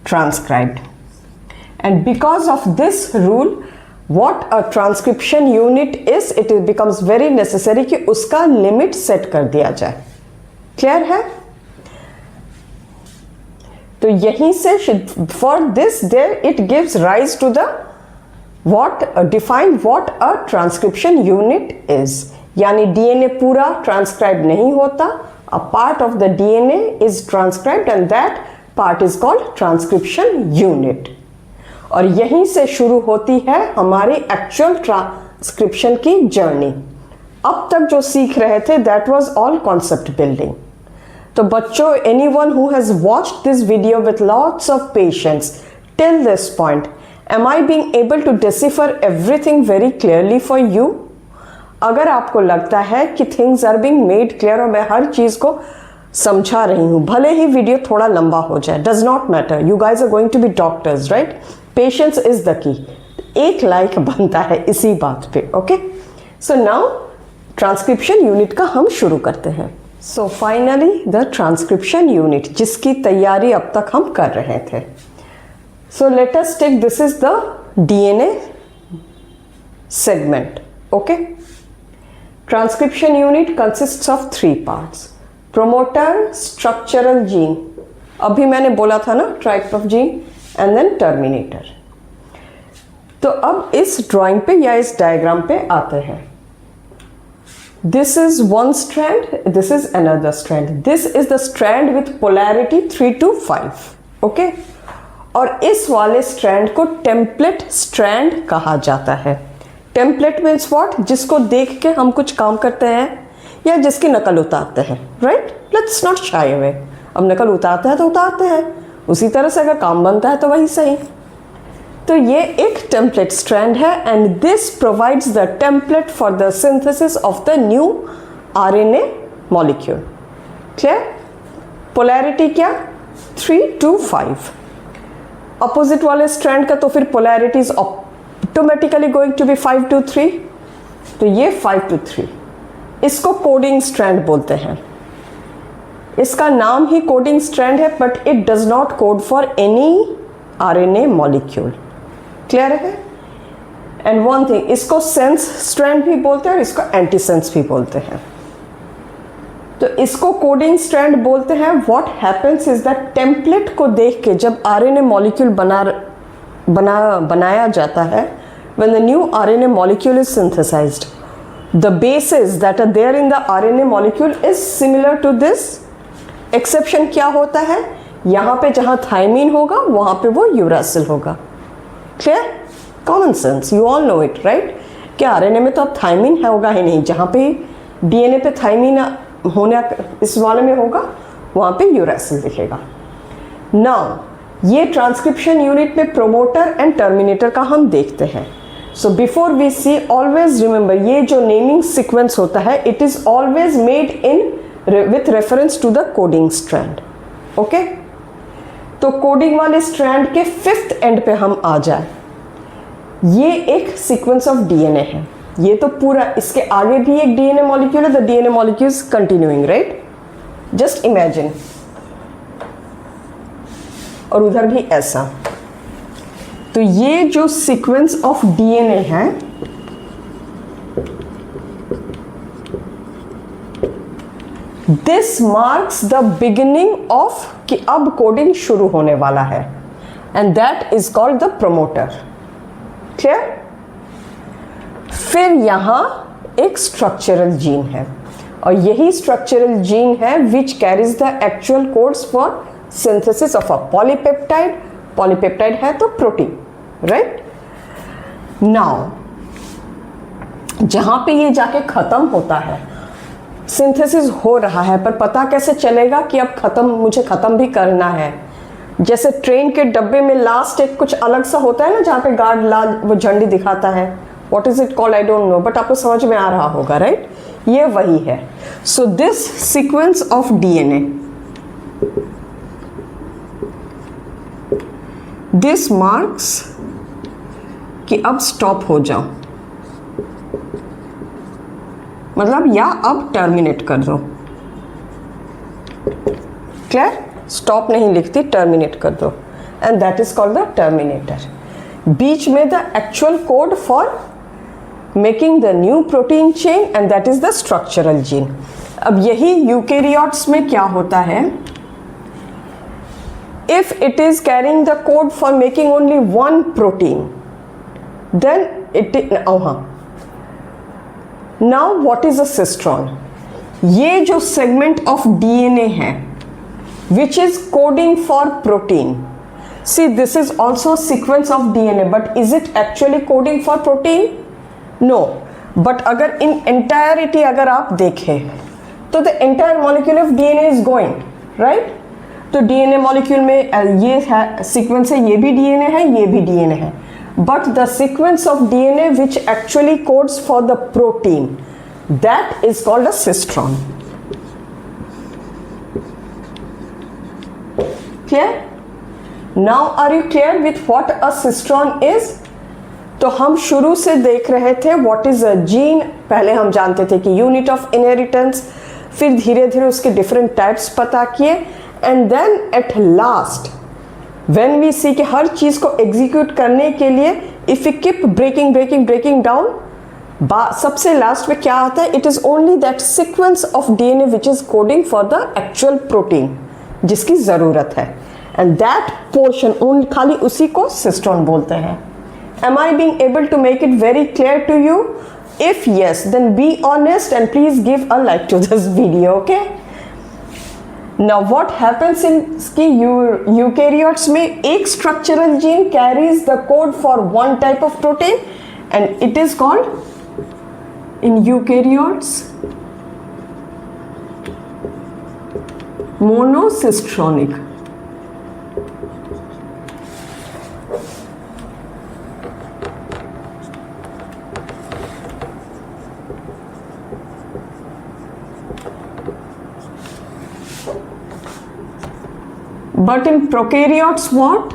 transcribed. And because of this rule, what a transcription unit is, it becomes very necessary कि उसका लिमिट सेट कर दिया जाए. क्लियर है? तो यहीं से for this there it gives rise to the define what a transcription unit is. यानी डीएनए पूरा ट्रांसक्राइब नहीं होता. A part of the DNA is transcribed and that part is called transcription unit. और यहीं से शुरू होती है हमारी एक्चुअल ट्रांसक्रिप्शन की जर्नी. अब तक जो सीख रहे थे that was all concept building. तो बच्चों, anyone who has watched this video with lots of patience till this point, am I being able to decipher everything very clearly for you? अगर आपको लगता है कि things are being made clear और मैं हर चीज को समझा रही हूं, भले ही वीडियो थोड़ा लंबा हो जाए, does not matter. You guys are going to be doctors, right? Patience is the key. एक लाइक बनता है इसी बात पे. Okay? So now transcription unit का हम शुरू करते हैं. So finally the transcription unit, जिसकी तैयारी अब तक हम कर रहे थे. So let us take, this is the DNA segment. Okay, transcription unit consists of 3 parts: promoter, structural gene, अभी मैंने बोला था ना type of gene, and then terminator. तो अब इस ड्राइंग पे या इस डायग्राम पे आते हैं. This is one strand, this is another strand. This is the strand with polarity 3 to 5. Okay, और इस वाले स्ट्रैंड को टेम्पलेट स्ट्रैंड कहा जाता है. Template means what? जिसको देख के हम कुछ काम करते हैं या जिसकी नकल उतारते हैं. Right, let's not shy away. अब नकल उतारते हैं तो उतारते हैं, उसी तरह से अगर काम बनता है तो वही सही. तो ये एक टेम्पलेट स्ट्रैंड है, and this provides the template for the synthesis of the new RNA molecule. Clear? Polarity क्या? 3 to 5. अपोजिट वाले स्ट्रैंड का तो फिर polarity is automatically going to be 5 to 3. तो ये 5 to 3. इसको कोडिंग स्ट्रैंड बोलते हैं. इसका नाम ही कोडिंग स्ट्रैंड है, but it does not code for any RNA molecule. Clear है? एंड वन थिंग, इसको सेंस स्ट्रैंड भी बोलते हैं और इसको एंटीसेंस भी बोलते हैं. तो इसको कोडिंग स्ट्रैंड बोलते हैं. What happens is that template को देख के जब RNA मॉलिक्यूल बनाया जाता है, when the new RNA molecule is synthesized, the bases that are there in the RNA molecule is similar to this. Exception क्या होता है? यहाँ पे जहाँ थायमीन होगा वहाँ पे वो यूरासिल होगा. Clear? Common sense, you all know it, right? क्या RNA में तो अब थायमीन होगा ही नहीं. जहाँ पे DNA पे थायमीन होने इस वाले में होगा वहाँ पे यूरासिल दिखेगा. नाउ ये ट्रांसक्रिप्शन यूनिट में प्रोमोटर एंड टर्मिनेटर का हम देखते हैं. So before we see, always remember, ये जो नेमिंग सीक्वेंस होता है, it is always made in with reference to the coding strand. Okay, तो कोडिंग वाले स्ट्रैंड के 5th एंड पे हम आ जाए. ये एक सीक्वेंस ऑफ DNA है. ये तो पूरा, इसके आगे भी एक DNA मॉलिक्यूल है. The DNA molecule is continuing, right? Just imagine. और उधर भी ऐसा. तो ये जो सीक्वेंस ऑफ DNA है, this marks the beginning of, कि अब कोडिंग शुरू होने वाला है, and that is called the promoter. Clear? फिर यहां एक स्ट्रक्चरल जीन है, और यही स्ट्रक्चरल जीन है which carries the actual codes for synthesis of a polypeptide. Polypeptide है तो प्रोटीन, राइट? नाउ जहां पे ये जाके खत्म होता है, सिंथेसिस हो रहा है, पर पता कैसे चलेगा कि अब मुझे खत्म भी करना है? जैसे ट्रेन के डब्बे में लास्ट एक कुछ अलग सा होता है ना, जहाँ पे गार्ड लाल वो झंडी दिखाता है. What is it called? I don't know, but आपको समझ में आ रहा होगा, राइट? ये वही है. So this sequence of DNA, this marks कि अब स्टॉप हो जाओ, मतलब या अब टर्मिनेट कर दो. क्लियर? स्टॉप नहीं लिखती, टर्मिनेट कर दो, and that is called the terminator. बीच में the actual code for making the new protein chain, and that is the structural gene. अब यही यूकेरियोट्स में क्या होता है? If it is carrying the code for making only one protein, then now what is a cistron? ये जो segment of DNA है which is coding for protein. See, this is also a sequence of DNA, but is it actually coding for protein? No. But अगर in entirety अगर आप देखें तो the entire molecule of DNA is going, right? तो DNA molecule में ये है sequence है, ये भी DNA है, ये भी DNA है. But the sequence of DNA which actually codes for the protein, that is called a cistron. Clear? Now are you clear with what a cistron is? तो हम शुरू से देख रहे थे what is a gene. पहले हम जानते थे कि unit of inheritance, फिर धीरे धीरे उसके डिफरेंट टाइप्स पता किए, and then at last when we see कि हर चीज़ को एग्जीक्यूट करने के लिए if you keep breaking down, सबसे लास्ट में क्या आता है, it is only that sequence of DNA which is coding for the actual protein जिसकी ज़रूरत है, एंड दैट पोर्शन ओनली, खाली उसी को सिस्टोन बोलते हैं. Am I being able to make it very clear to you? If yes, then be honest and please give a like to this video, okay? Now what happens in eukaryotes में एक structural gene carries the code for one type of protein and it is called in eukaryotes monocistronic. But in prokaryotes what?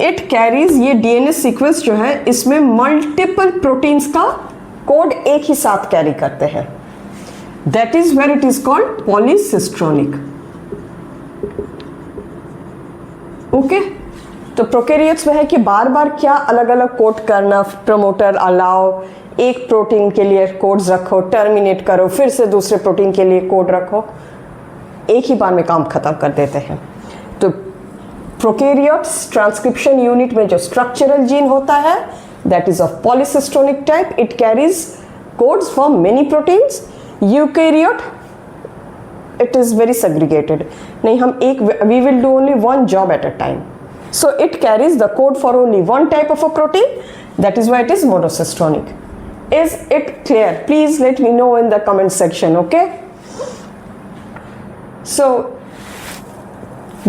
It carries, ये DNA sequence जो है इसमें multiple proteins का code एक ही साथ carry करते हैं. That is where it is called polycistronic. Okay, तो प्रोकैरियोट्स में है कि बार बार क्या अलग अलग कोड करना, प्रमोटर अलाउ, एक प्रोटीन के लिए कोड्स रखो, टर्मिनेट करो, फिर से दूसरे प्रोटीन के लिए कोड रखो, एक ही बार में काम खत्म कर देते हैं. तो प्रोकैरियोट्स ट्रांसक्रिप्शन यूनिट में जो स्ट्रक्चरल जीन होता है that is of polycistronic type, it carries codes for many proteins. Eukaryote it is very segregated, नहीं हम एक, we will do only one job at a time. So it carries the code for only one type of a protein, that is why it is monocistronic. Is it clear? Please let me know in the comment section, okay? So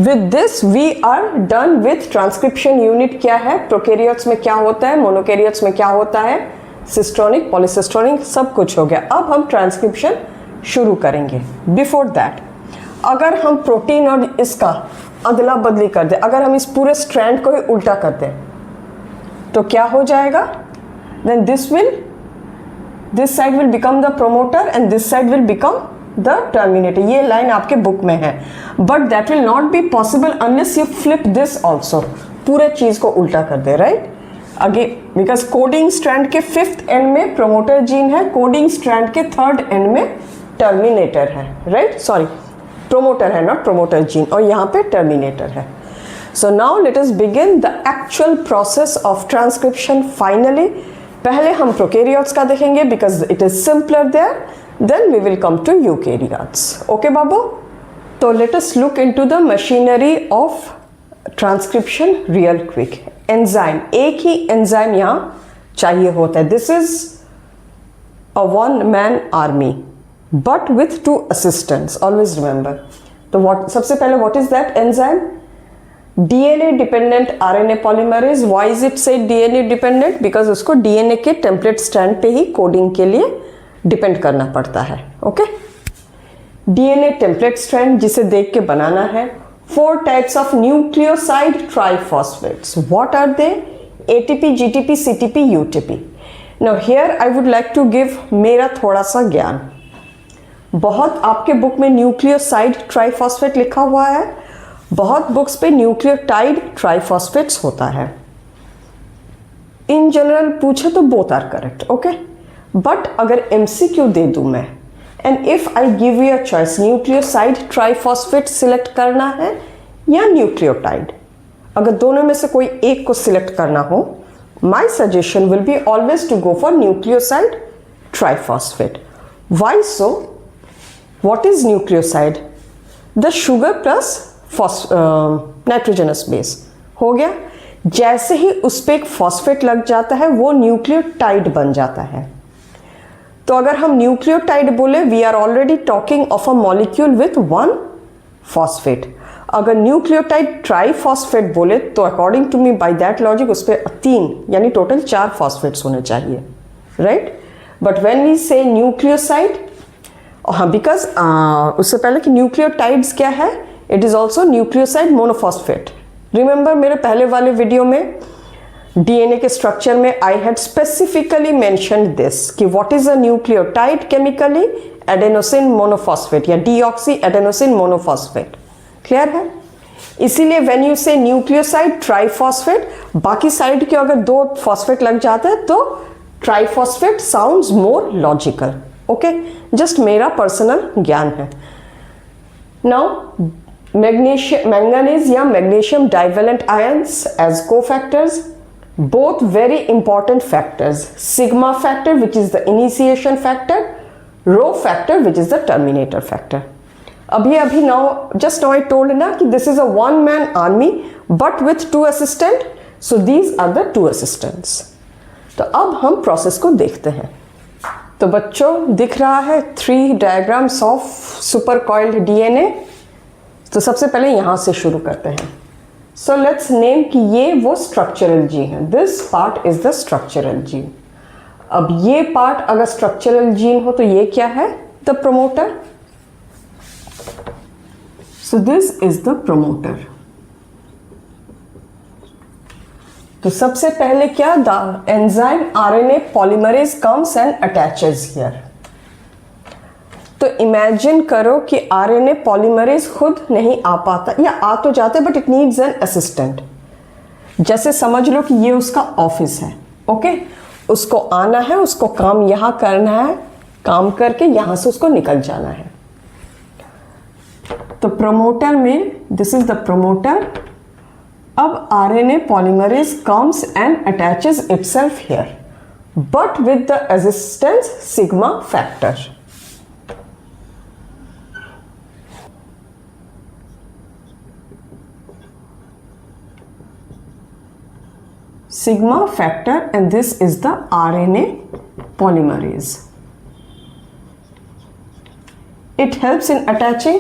with this we are done with transcription unit. क्या है, prokaryotes में क्या होता है, monokaryotes में क्या होता है, cistronic, polycistronic, सब कुछ हो गया. अब हम transcription शुरू करेंगे. Before that, अगर हम प्रोटीन और इसका अदला बदली कर दे, अगर हम इस पूरे स्ट्रैंड को ही उल्टा कर दें तो क्या हो जाएगा, then this side will become the promoter and this side will become the terminator. ये लाइन आपके बुक में है, but that will not be possible unless you flip this also, पूरे चीज को उल्टा कर दे, right? Again because coding strand के 5th एंड में प्रोमोटर जीन है, कोडिंग स्ट्रैंड के 3rd एंड में टर्मिनेटर है, राइट? सॉरी, प्रोमोटर है, नॉट प्रोमोटर जीन, और यहाँ पे टर्मिनेटर है. So now let us begin the actual process of transcription. Finally पहले हम प्रोकैरियोट्स का देखेंगे because it is simpler there, then we will come to eukaryotes. Okay बाबू, तो let us look into the machinery of transcription real quick. Enzyme, एक ही enzyme यहाँ चाहिए होता है. This is a one man army but with 2 assistants, always remember. तो what, सबसे पहले what is that enzyme? DNA dependent RNA polymerase. Why is it said DNA dependent? Because उसको DNA के template strand पे ही coding के लिए depend करना पड़ता है. Okay? DNA template strand जिसे देख के बनाना है. 4 types of nucleoside triphosphates. What are they? ATP, GTP, CTP, UTP. Now here I would like to give मेरा थोड़ा सा ज्ञान. बहुत आपके बुक में न्यूक्लियोसाइड ट्राइफॉस्फेट लिखा हुआ है, बहुत बुक्स पे न्यूक्लियोटाइड ट्राइफॉस्फेट्स होता है. इन जनरल पूछे तो both are correct, okay? But अगर MCQ दे दूं मैं and if I give you a choice, nucleoside triphosphate select करना है या न्यूक्लियोटाइड, अगर दोनों में से कोई एक को सिलेक्ट करना हो, my suggestion will be always to go for nucleoside triphosphate. Why so? What is nucleoside? The sugar plus nitrogenous base. हो गया. जैसे ही उस पर एक फॉस्फेट लग जाता है वो न्यूक्लियोटाइड बन जाता है. तो अगर हम न्यूक्लियोटाइड बोले, we are already talking of a molecule with 1 phosphate. अगर न्यूक्लियोटाइड ट्राइफॉस्फेट बोले तो according to me by that logic उस पर 3 यानी टोटल 4 फॉस्फेट्स होने चाहिए, right? But when we say nucleoside, हाँ, बिकॉज उससे पहले कि न्यूक्लियोटाइड्स क्या है, it is also nucleoside monophosphate. Remember मेरे पहले वाले वीडियो में डीएनए के स्ट्रक्चर में I had specifically mentioned this कि what is a nucleotide chemically, adenosine monophosphate या डीऑक्सी एडेनोसिन मोनोफॉस्फेट। क्लियर है? इसीलिए when you say nucleoside triphosphate, बाकी साइड के अगर 2 फॉस्फेट लग जाता है तो triphosphate sounds more logical. Okay, just मेरा पर्सनल ज्ञान है। नाउ मैंगनीज या magnesium divalent ions as cofactors, both very important factors, sigma factor which is the initiation factor, rho factor which is the terminator factor. अभी now just now I told ना कि this is a one man army but with 2 assistant, so these are the 2 assistants. तो अब हम process को देखते हैं। तो बच्चों दिख रहा है 3 diagrams of super coiled DNA. तो सबसे पहले यहाँ से शुरू करते हैं। सो लेट्स नेम कि ये वो स्ट्रक्चरल जीन है, this part is the structural gene. अब ये पार्ट अगर स्ट्रक्चरल जीन हो तो ये क्या है? The promoter. So this is the promoter. तो सबसे पहले क्या, the enzyme RNA polymerase comes and attaches here. तो इमेजिन करो कि आरएनए पॉलीमरेज खुद नहीं आ पाता या आ तो जाता है but it needs an assistant. जैसे समझ लो कि ये उसका ऑफिस है, ओके, उसको आना है, उसको काम यहाँ करना है, काम करके यहाँ से उसको निकल जाना है। तो प्रमोटर में दिस इज द प्रमोटर। अब RNA polymerase comes and attaches itself here but with the assistance sigma factor. Sigma factor and this is the RNA polymerase. It helps in attaching.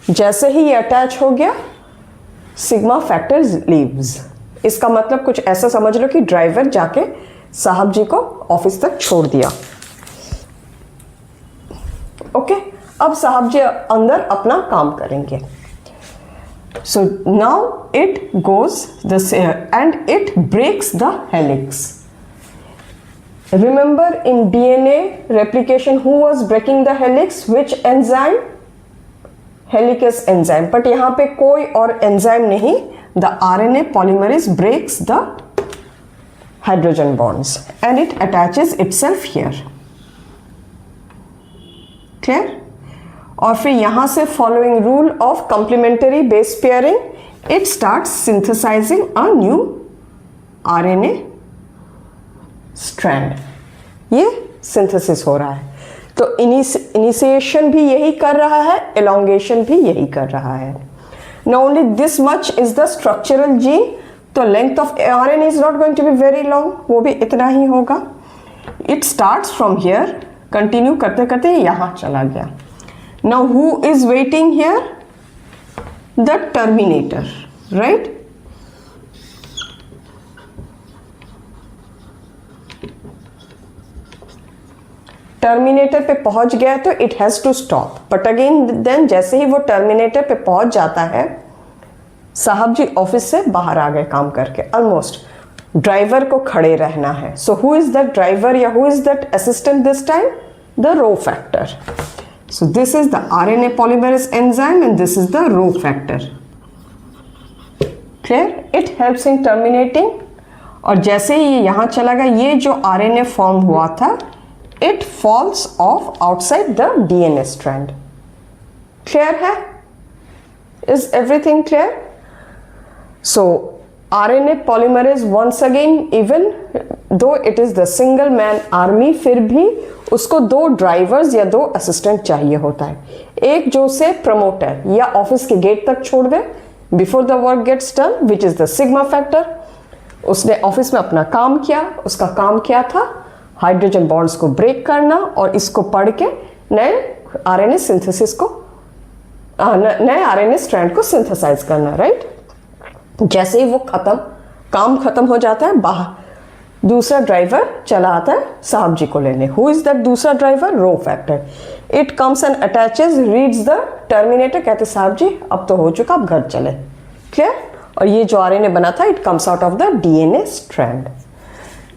जैसे ही ये अटैच हो गया sigma factor leaves. इसका मतलब कुछ ऐसा समझ लो कि ड्राइवर जाके साहब जी को ऑफिस तक छोड़ दिया। ओके, अब साहब जी अंदर अपना काम करेंगे। So now it goes and it breaks the helix. Remember in DNA replication who was breaking the helix? Which enzyme? Helicase enzyme. But यहाँ पे कोई और enzyme नहीं. The RNA polymerase breaks the hydrogen bonds and it attaches itself here. Clear? और फिर यहाँ से following rule of complementary base pairing it start synthesising a new RNA strand. ये सिंथेसिस हो रहा है। तो इनिशिएशन भी यही कर रहा है, एलोंगेशन भी यही कर रहा है। Not only this much is the structural gene, तो length of RNA is not going to be very long, वो भी इतना ही होगा। It starts from here, continue करते करते यहाँ चला गया। Now who is waiting here? The terminator, right? Terminator पे पहुंच गया तो it has to stop, but again then जैसे ही वो टर्मिनेटर पे पहुंच जाता है साहब जी ऑफिस से बाहर आ गए काम करके, ऑलमोस्ट ड्राइवर को खड़े रहना है। So who is that driver या who is that assistant this time? The rho factor. So this is the RNA polymerase enzyme and this is the Rho factor. Clear? It helps in terminating. और जैसे ही यहाँ चला गया, ये जो RNA form हुआ था, it falls off outside the DNA strand. Clear है? Is everything clear? So RNA polymerase once again, even though it is the single man army, फिर भी उसको 2 ड्राइवर्स या 2 असिस्टेंट चाहिए होता है। एक जो उसे प्रमोटर या ऑफिस के गेट तक छोड़ दे before the work gets done, which is the sigma factor. उसने ऑफिस में अपना काम किया, उसका काम क्या था? हाइड्रोजन बॉन्ड्स को ब्रेक करना और इसको पढ़ के नए आरएनए सिंथेसिस को, नए आरएनए स्ट्रैंड को सिंथेसाइज करना, राइट? जैसे ही वो काम खत्म हो जाता है, बाहर दूसरा ड्राइवर चला आता है साहब जी को लेने। हु इज दैट दूसरा driver? Rho factor. It comes and attaches, reads the terminator, कहते साहब जी अब तो हो चुका, अब घर चले। क्लियर? और ये जो आरएनए बना था it comes out of the DNA strand.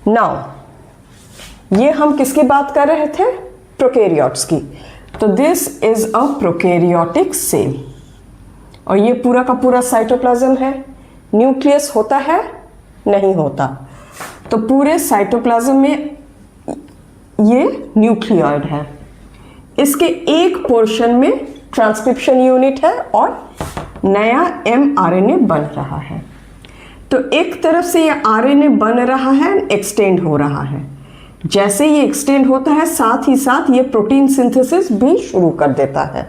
Now ये हम किसकी बात कर रहे थे? प्रोकैरियोट्स की। तो this is a prokaryotic cell और ये पूरा का पूरा साइटोप्लाज्म है। न्यूक्लियस होता है? नहीं होता। तो पूरे साइटोप्लाज्म में ये न्यूक्लियोइड है। इसके एक पोर्शन में ट्रांसक्रिप्शन यूनिट है और नया mRNA बन रहा है। तो एक तरफ से ये RNA बन रहा है, एक्सटेंड हो रहा है। जैसे ये एक्सटेंड होता है साथ ही साथ ये प्रोटीन सिंथेसिस भी शुरू कर देता है।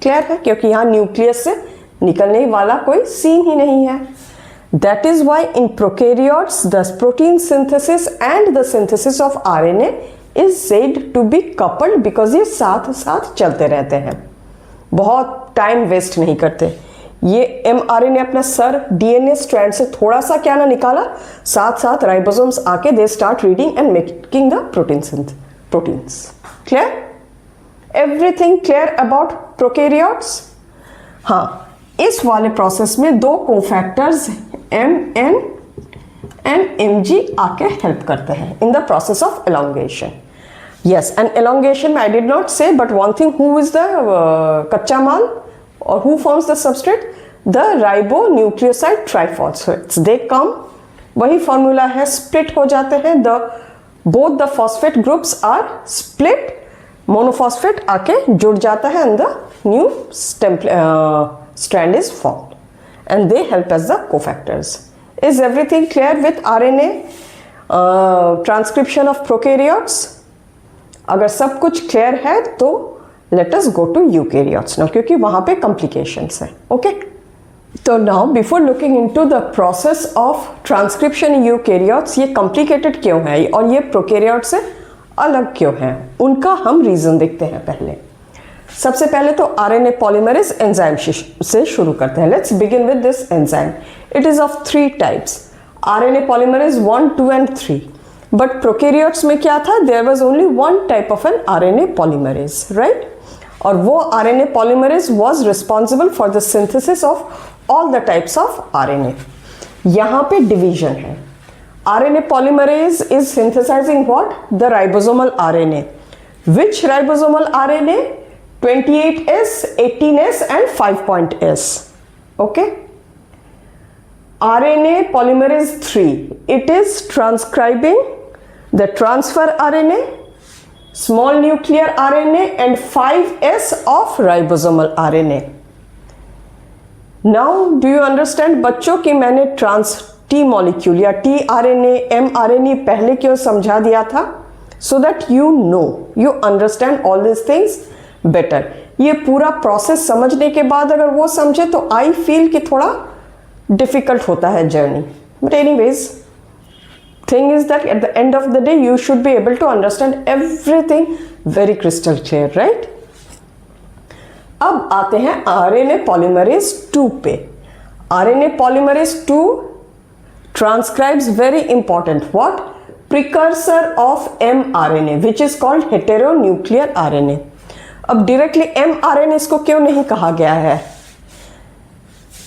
क्लियर है? क्योंकि यहाँ न्यूक्लियस से निकलने वाला कोई सीन ही नहीं है। That is why in prokaryotes the protein synthesis and the synthesis of RNA is said to be coupled because ये साथ साथ चलते रहते हैं, बहुत टाइम वेस्ट नहीं करते। ये mRNA अपना सर DNA स्ट्रैंड से थोड़ा सा क्या ना निकाला, साथ साथ राइबोसोम्स आके they start reading and making the proteins. Clear? Everything clear about prokaryotes? हाँ, इस वाले प्रोसेस में दो कोफैक्टर्स MN एंड MG आके हेल्प करते हैं in the process of elongation. Yes, and elongation I did not say, but one thing, who is the कच्चा माल और who forms the substrate? The ribonucleoside triphosphates. They come, वही formula है, split हो जाते हैं। Both the phosphate groups are split, monophosphate आके जुड़ जाता है and the new strand is formed and they help as the cofactors. Is everything clear with RNA transcription of prokaryotes? अगर सब कुछ क्लियर है तो let us go to eukaryotes now, क्योंकि वहां पे complications है। ओके, तो now before looking into the process of transcription in eukaryotes, ये complicated क्यों है और ये prokaryotes से अलग क्यों है, उनका हम रीजन देखते हैं। पहले सबसे पहले तो आरएनए पॉलीमरेज एंजाइम से शुरू करते हैं। Let's begin with this enzyme. It is of 3 types, RNA polymerase 1, 2 and 3। But prokaryotes में क्या था? There was only 1 type of an RNA polymerase, right? और वो RNA polymerase was responsible for the synthesis of all the types of RNA. यहाँ पे division है। RNA polymerase is synthesising what? The ribosomal RNA. Which ribosomal RNA? 28S, 18S and 5' S. Okay. RNA polymerase 3. It is transcribing the transfer RNA, small nuclear RNA and 5S of ribosomal RNA. Now do you understand बच्चों कि मैंने T molecule या tRNA, mRNA पहले क्यों समझा दिया था? So that you know, you understand all these things better. ये पूरा प्रोसेस समझने के बाद अगर वो समझे तो आई फील कि थोड़ा डिफिकल्ट होता है journey, but anyways thing is that at the end of the day you should be able to understand everything very crystal clear, right? अब आते हैं आरएनए पॉलीमरेज 2 पे। RNA polymerase 2 transcribes very important what? Precursor of mRNA which is called heteronuclear RNA। अब directly mRNA इसको क्यों नहीं कहा गया है?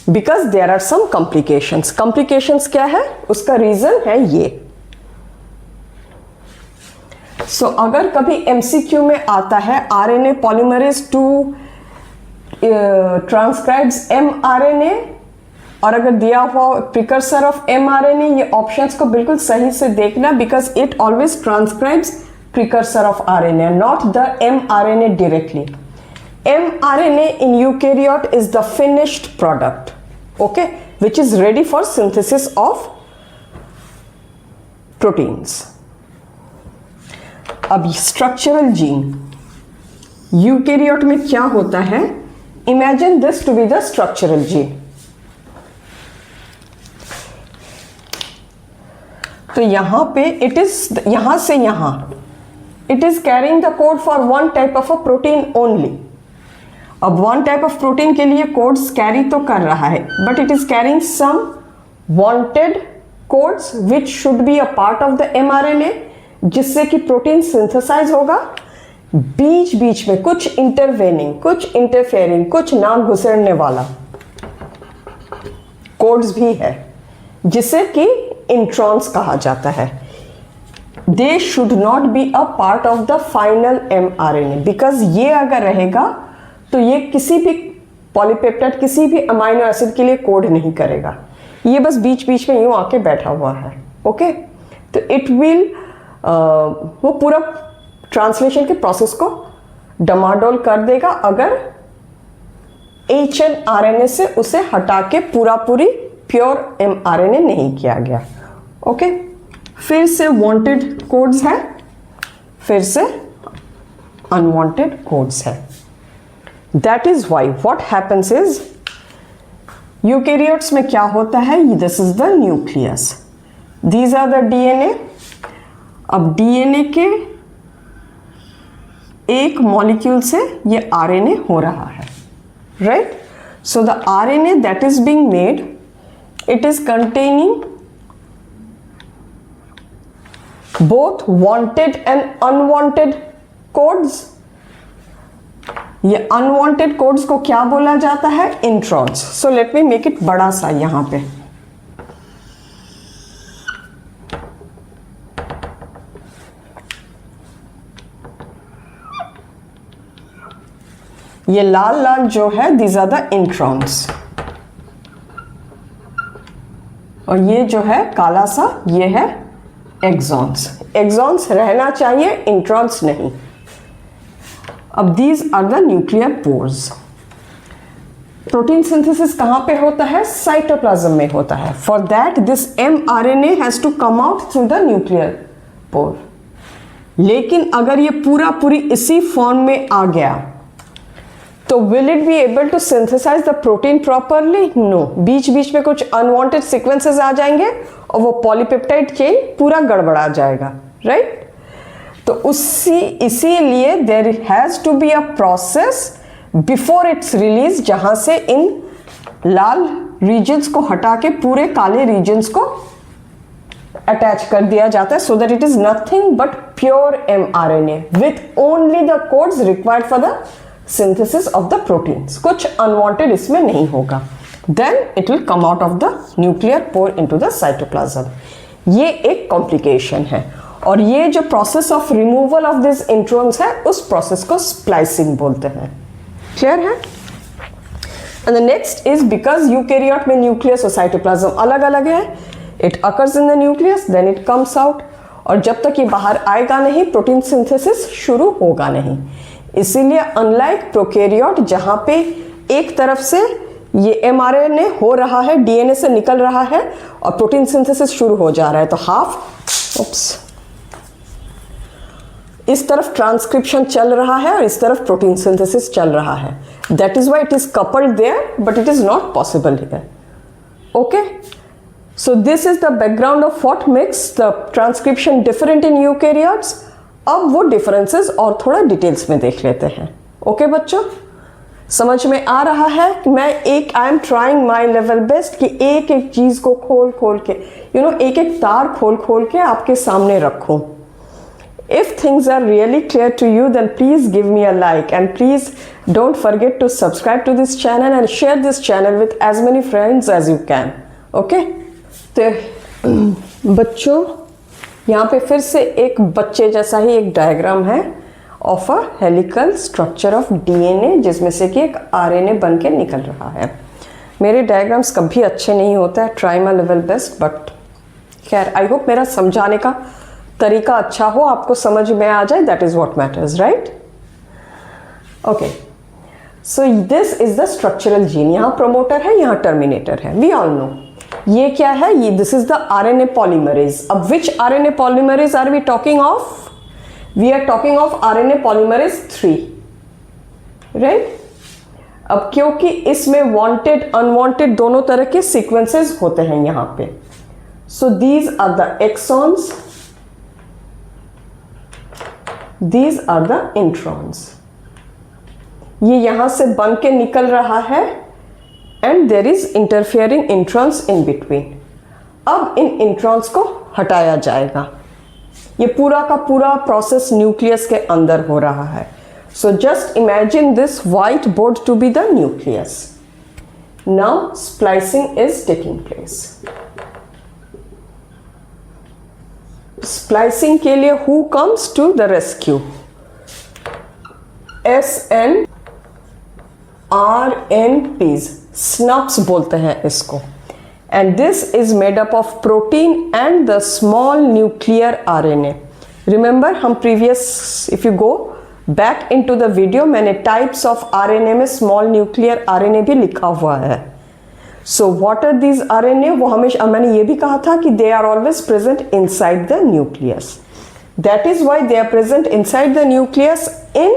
Because there are some complications. Complications क्या है? उसका रीजन है ये। सो अगर कभी MCQ में आता है RNA पॉलीमरेज 2 ट्रांसक्राइब्स mRNA और अगर दिया हुआ प्रिकर्सर ऑफ mRNA, ये ऑप्शंस को बिल्कुल सही से देखना because it always transcribes precursor of RNA, not the mRNA directly. mRNA in eukaryote is the finished product, okay, which is ready for synthesis of proteins. अब structural gene eukaryote में क्या होता है? Imagine this to be the structural gene. तो यहां पे it is, यहां से यहां it is carrying the code for one type of a protein only. अब one type of protein के लिए codes carry तो कर रहा है, but it is carrying some wanted codes which should be a part of the mRNA, जिससे कि protein synthesise होगा। बीच बीच में कुछ इंटरवेनिंग, कुछ इंटरफेयरिंग, कुछ ना घुसड़ने वाला कोड्स भी है जिसे कि इंट्रॉन्स कहा जाता है. They should not be a part of the final mRNA, because ये अगर रहेगा तो ये किसी भी पॉलीपेप्टाइड, किसी भी अमाइनो एसिड के लिए कोड नहीं करेगा. ये बस बीच बीच में यूं आके बैठा हुआ है. ओके, तो इट विल वो पूरा ट्रांसलेशन के प्रोसेस को डमाडोल कर देगा अगर HNRNA से उसे हटा के पूरी प्योर mRNA नहीं किया गया. ओके, फिर से वांटेड कोड्स है, फिर से अनवांटेड कोड्स है. That is why what happens is, eukaryotes में क्या होता है, this is the nucleus, these are the DNA. अब DNA के एक मॉलिक्यूल से ये RNA हो रहा है, right. So the RNA that is being made, it is containing both wanted and unwanted codes. ये अनवांटेड कोड्स को क्या बोला जाता है, introns. So let me make it बड़ा सा यहां पे. ये लाल लाल जो है, दीज आर द इंट्रॉन्स, और ये जो है काला सा, ये है एक्सॉन्स. एक्सॉन्स रहना चाहिए, इंट्रॉन्स नहीं. अब these are the nuclear pores. Protein synthesis कहां पे होता है, साइटोप्लाज्म में होता है. For that this mRNA has to come out through the nuclear pore. लेकिन अगर ये पूरी इसी फॉर्म में आ गया तो will it be able to synthesize the protein properly, no. बीच बीच में कुछ अनवांटेड सीक्वेंसेस आ जाएंगे और वो पॉलीपेप्टाइड चेन पूरा गड़बड़ा जाएगा, राइट. तो इसीलिए there has to be a process before it's release, जहां से इन लाल रीजन्स को हटा के पूरे काले रीजन्स को अटैच कर दिया जाता है, so that it is nothing but pure mRNA with only the codes required for the synthesis of the proteins. कुछ अनवांटेड इसमें नहीं होगा. Then it will come out of the nuclear pore into the cytoplasm. ये एक complication है, और ये जो process of removal of this introns है, उस प्रोसेस को स्प्लाइसिंग बोलते हैं. क्लियर है. And the next is, because eukaryote में न्यूक्लियस और साइटोप्लाज्म अलग अलग है, it occurs in the nucleus, then it comes out, और जब तक ये बाहर आएगा नहीं, प्रोटीन सिंथेसिस शुरू होगा नहीं. इसीलिए अनलाइक प्रोकैरियोट, जहां पे एक तरफ से ये mRNA हो रहा है, DNA से निकल रहा है और प्रोटीन सिंथेसिस शुरू हो जा रहा है, तो इस तरफ ट्रांसक्रिप्शन चल रहा है और इस तरफ प्रोटीन सिंथेसिस चल रहा है. That is why it is coupled there, but it is not possible here. Okay, so this is the background of what makes the transcription different in eukaryotes. अब वो डिफरेंसेस और थोड़ा डिटेल्स में देख लेते हैं. ओके बच्चों, समझ में आ रहा है कि मैं I am trying my level best कि एक एक चीज को खोल के एक एक तार खोल के आपके सामने रखूं. If things are really clear to you, then please give me a like, and please don't forget to subscribe to this channel and share this channel with as many friends as you can. Okay? तो बच्चों, यहाँ पे फिर से एक बच्चे जैसा ही एक डायग्राम है of a helical structure of DNA, जिसमें से कि एक RNA बन के निकल रहा है. मेरे डायग्राम्स कभी अच्छे नहीं होते हैं, try my level best, but खैर आई होप मेरा समझाने का तरीका अच्छा हो, आपको समझ में आ जाए. That is what matters, right. Okay, so this is the structural gene. यहाँ प्रोमोटर है, यहाँ टर्मिनेटर है. वी ऑल नो ये क्या है, ये this is the RNA polymerase. अब which RNA polymerase are we talking of? We are talking of RNA polymerase 3, right. अब क्योंकि इसमें वांटेड अनवांटेड दोनों तरह के सीक्वेंसेस होते हैं यहाँ पे, so these are the exons, these are the introns. ये यहां से बन के निकल रहा है and there is interfering introns in between. अब इन इंट्रॉन्स को हटाया जाएगा. ये पूरा का पूरा प्रोसेस न्यूक्लियस के अंदर हो रहा है. So just imagine this whiteboard to be the nucleus. Now splicing is taking place. Splicing के लिए who comes to the rescue? SNRNPs, SNPs बोलते हैं इसको. And this is made up of protein and the small nuclear RNA. Remember हम previous, if you go back into the video, मैंने types of RNA में small nuclear RNA भी लिखा हुआ है. So what are these RNA? वो हमेशा मैंने ये भी कहा था कि they are always present inside the nucleus. That is why they are present inside the nucleus in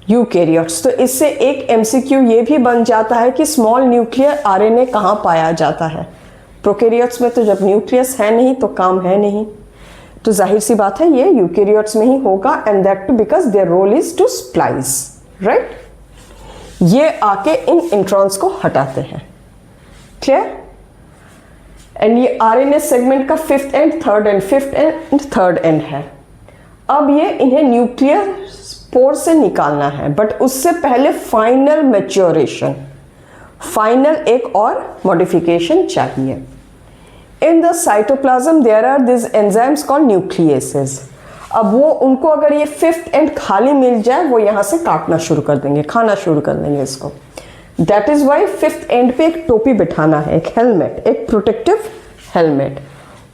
eukaryotes. तो इससे एक MCQ ये भी बन जाता है कि स्मॉल न्यूक्लियर RNA कहाँ पाया जाता है. प्रोकैरियोट्स में तो जब न्यूक्लियस है नहीं तो काम है नहीं, तो जाहिर सी बात है ये यूकेरियोट्स में ही होगा. And that too because their role is to splice, right. ये आके इन इंट्रॉन्स को हटाते हैं. क्लियर. एंड ये RNA सेगमेंट का फिफ्थ एंड थर्ड एंड है. अब ये इन्हें न्यूक्लियर पोर से निकालना है, बट उससे पहले फाइनल मैच्योरेशन, फाइनल एक और मॉडिफिकेशन चाहिए. In the cytoplasm there are this enzymes called nucleases. अब वो उनको अगर ये फिफ्थ एंड खाली मिल जाए वो यहाँ से काटना शुरू कर देंगे, खाना शुरू कर देंगे इसको. That is why fifth end पे एक टोपी बिठाना है, एक हेलमेट, एक protective helmet.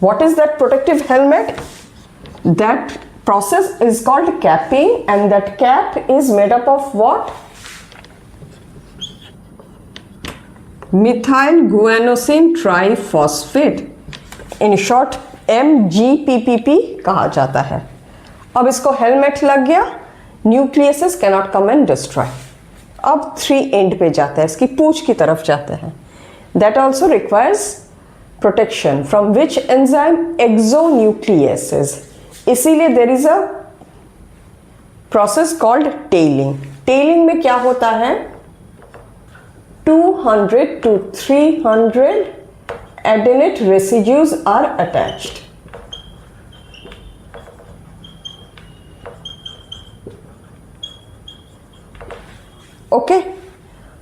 What is that protective helmet? That process is called capping, and that cap is made up of what? Methyl guanosine triphosphate, in short MGPPP कहा जाता है. अब इसको हेलमेट लग गया, nucleases cannot come and destroy. अब 3 and पे जाता है, इसकी पूंछ की तरफ जाते हैं. That also requires protection from which enzyme? Exonucleases. इसीलिए there is a process called tailing. Tailing में क्या होता है? 200 to 300 adenate residues are attached. Okay,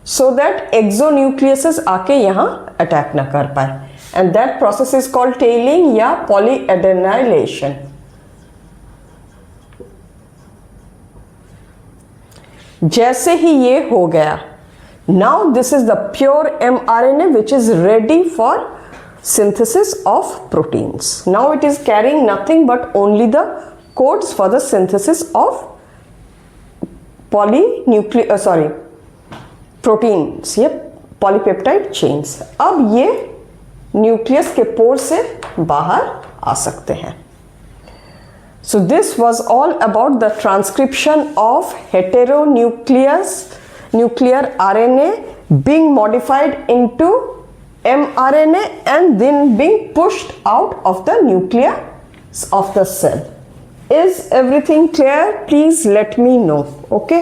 so that exonucleases आके यहां अटैक ना कर पाए. And that process is called tailing या polyadenylation. जैसे ही ये हो गया, now this is the pure mRNA which is ready for synthesis of proteins. Now it is carrying nothing but only the codes for the synthesis of proteins, ये polypeptide chains. अब ये nucleus के पोर से बाहर आ सकते हैं. So this was all about the transcription of nuclear RNA being modified into mRNA and then being pushed out of the nucleus of the cell. Is everything clear? Please let me know. Okay?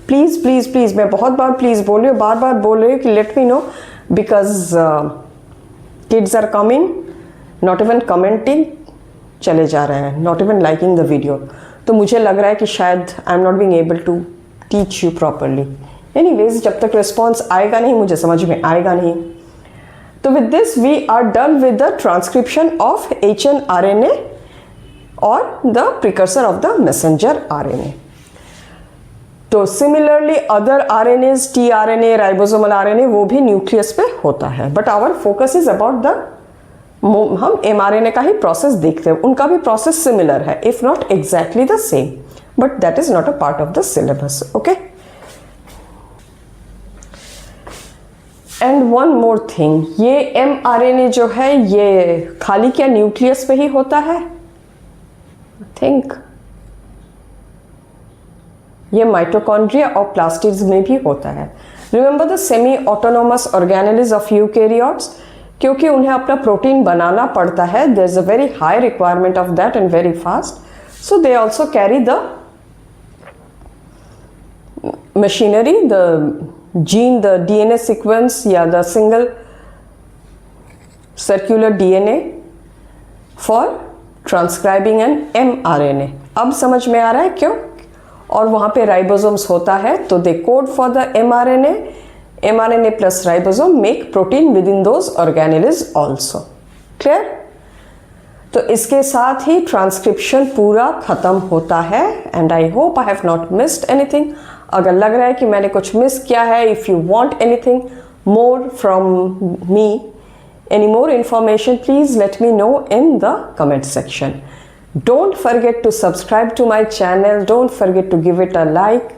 Please, please, please. मैं बहुत बार please बोल रही हूँ, बार बार बोल रही हूँ कि let me know because kids are coming, not even commenting, चले जा रहे हैं, not even liking the video. तो मुझे लग रहा है कि शायद I am not being able to teach you properly. Anyways, जब तक रिस्पॉन्स आएगा नहीं मुझे समझ में आएगा नहीं. तो with this we are done with the transcription of HNRNA और the precursor of the messenger RNA. तो similarly other RNAs, tRNA, ribosomal RNA, वो भी न्यूक्लियस पे होता है. But our focus is about the, हम mRNA का ही प्रोसेस देखते हैं. उनका भी प्रोसेस सिमिलर है, if not exactly the same, but that is not a part of the syllabus. Okay. And one more thing, ये mRNA जो है ये खाली क्या न्यूक्लियस पे ही होता है? थिंक ये माइटोकॉन्ड्रिया और प्लास्टिड्स में भी होता है. Remember the semi autonomous organelles of eukaryotes, क्योंकि उन्हें अपना प्रोटीन बनाना पड़ता है. There is a very high requirement of that and very fast. So they also carry the machinery, the gene, the DNA sequence या the single circular DNA for transcribing an mRNA. अब समझ में आ रहा है क्यों? और वहाँ पे राइबोसोम्स होता है, तो they code for the mRNA. mRNA plus ribosome make protein within those organelles also. Clear? तो इसके साथ ही ट्रांसक्रिप्शन पूरा ख़त्म होता है and I hope I have not missed anything. अगर लग रहा है कि मैंने कुछ मिस किया है, if you want anything more from me, any more information, please let me know in the comment section. Don't forget to subscribe to my channel, don't forget to give it a like,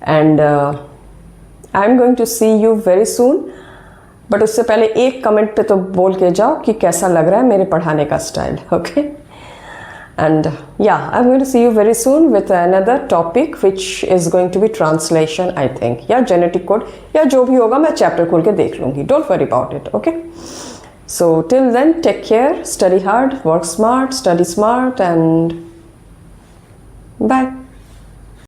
and I'm going to see you very soon. But उससे पहले एक comment पे तो बोल के जाओ कि कैसा लग रहा है मेरे पढ़ाने का style. Okay? And yeah, I'm going to see you very soon with another topic which is going to be translation, I think. या genetic code या जो भी होगा मैं chapter खोल के देख लूँगी. Don't worry about it, okay? So till then, take care, study hard, work smart, study smart, and bye.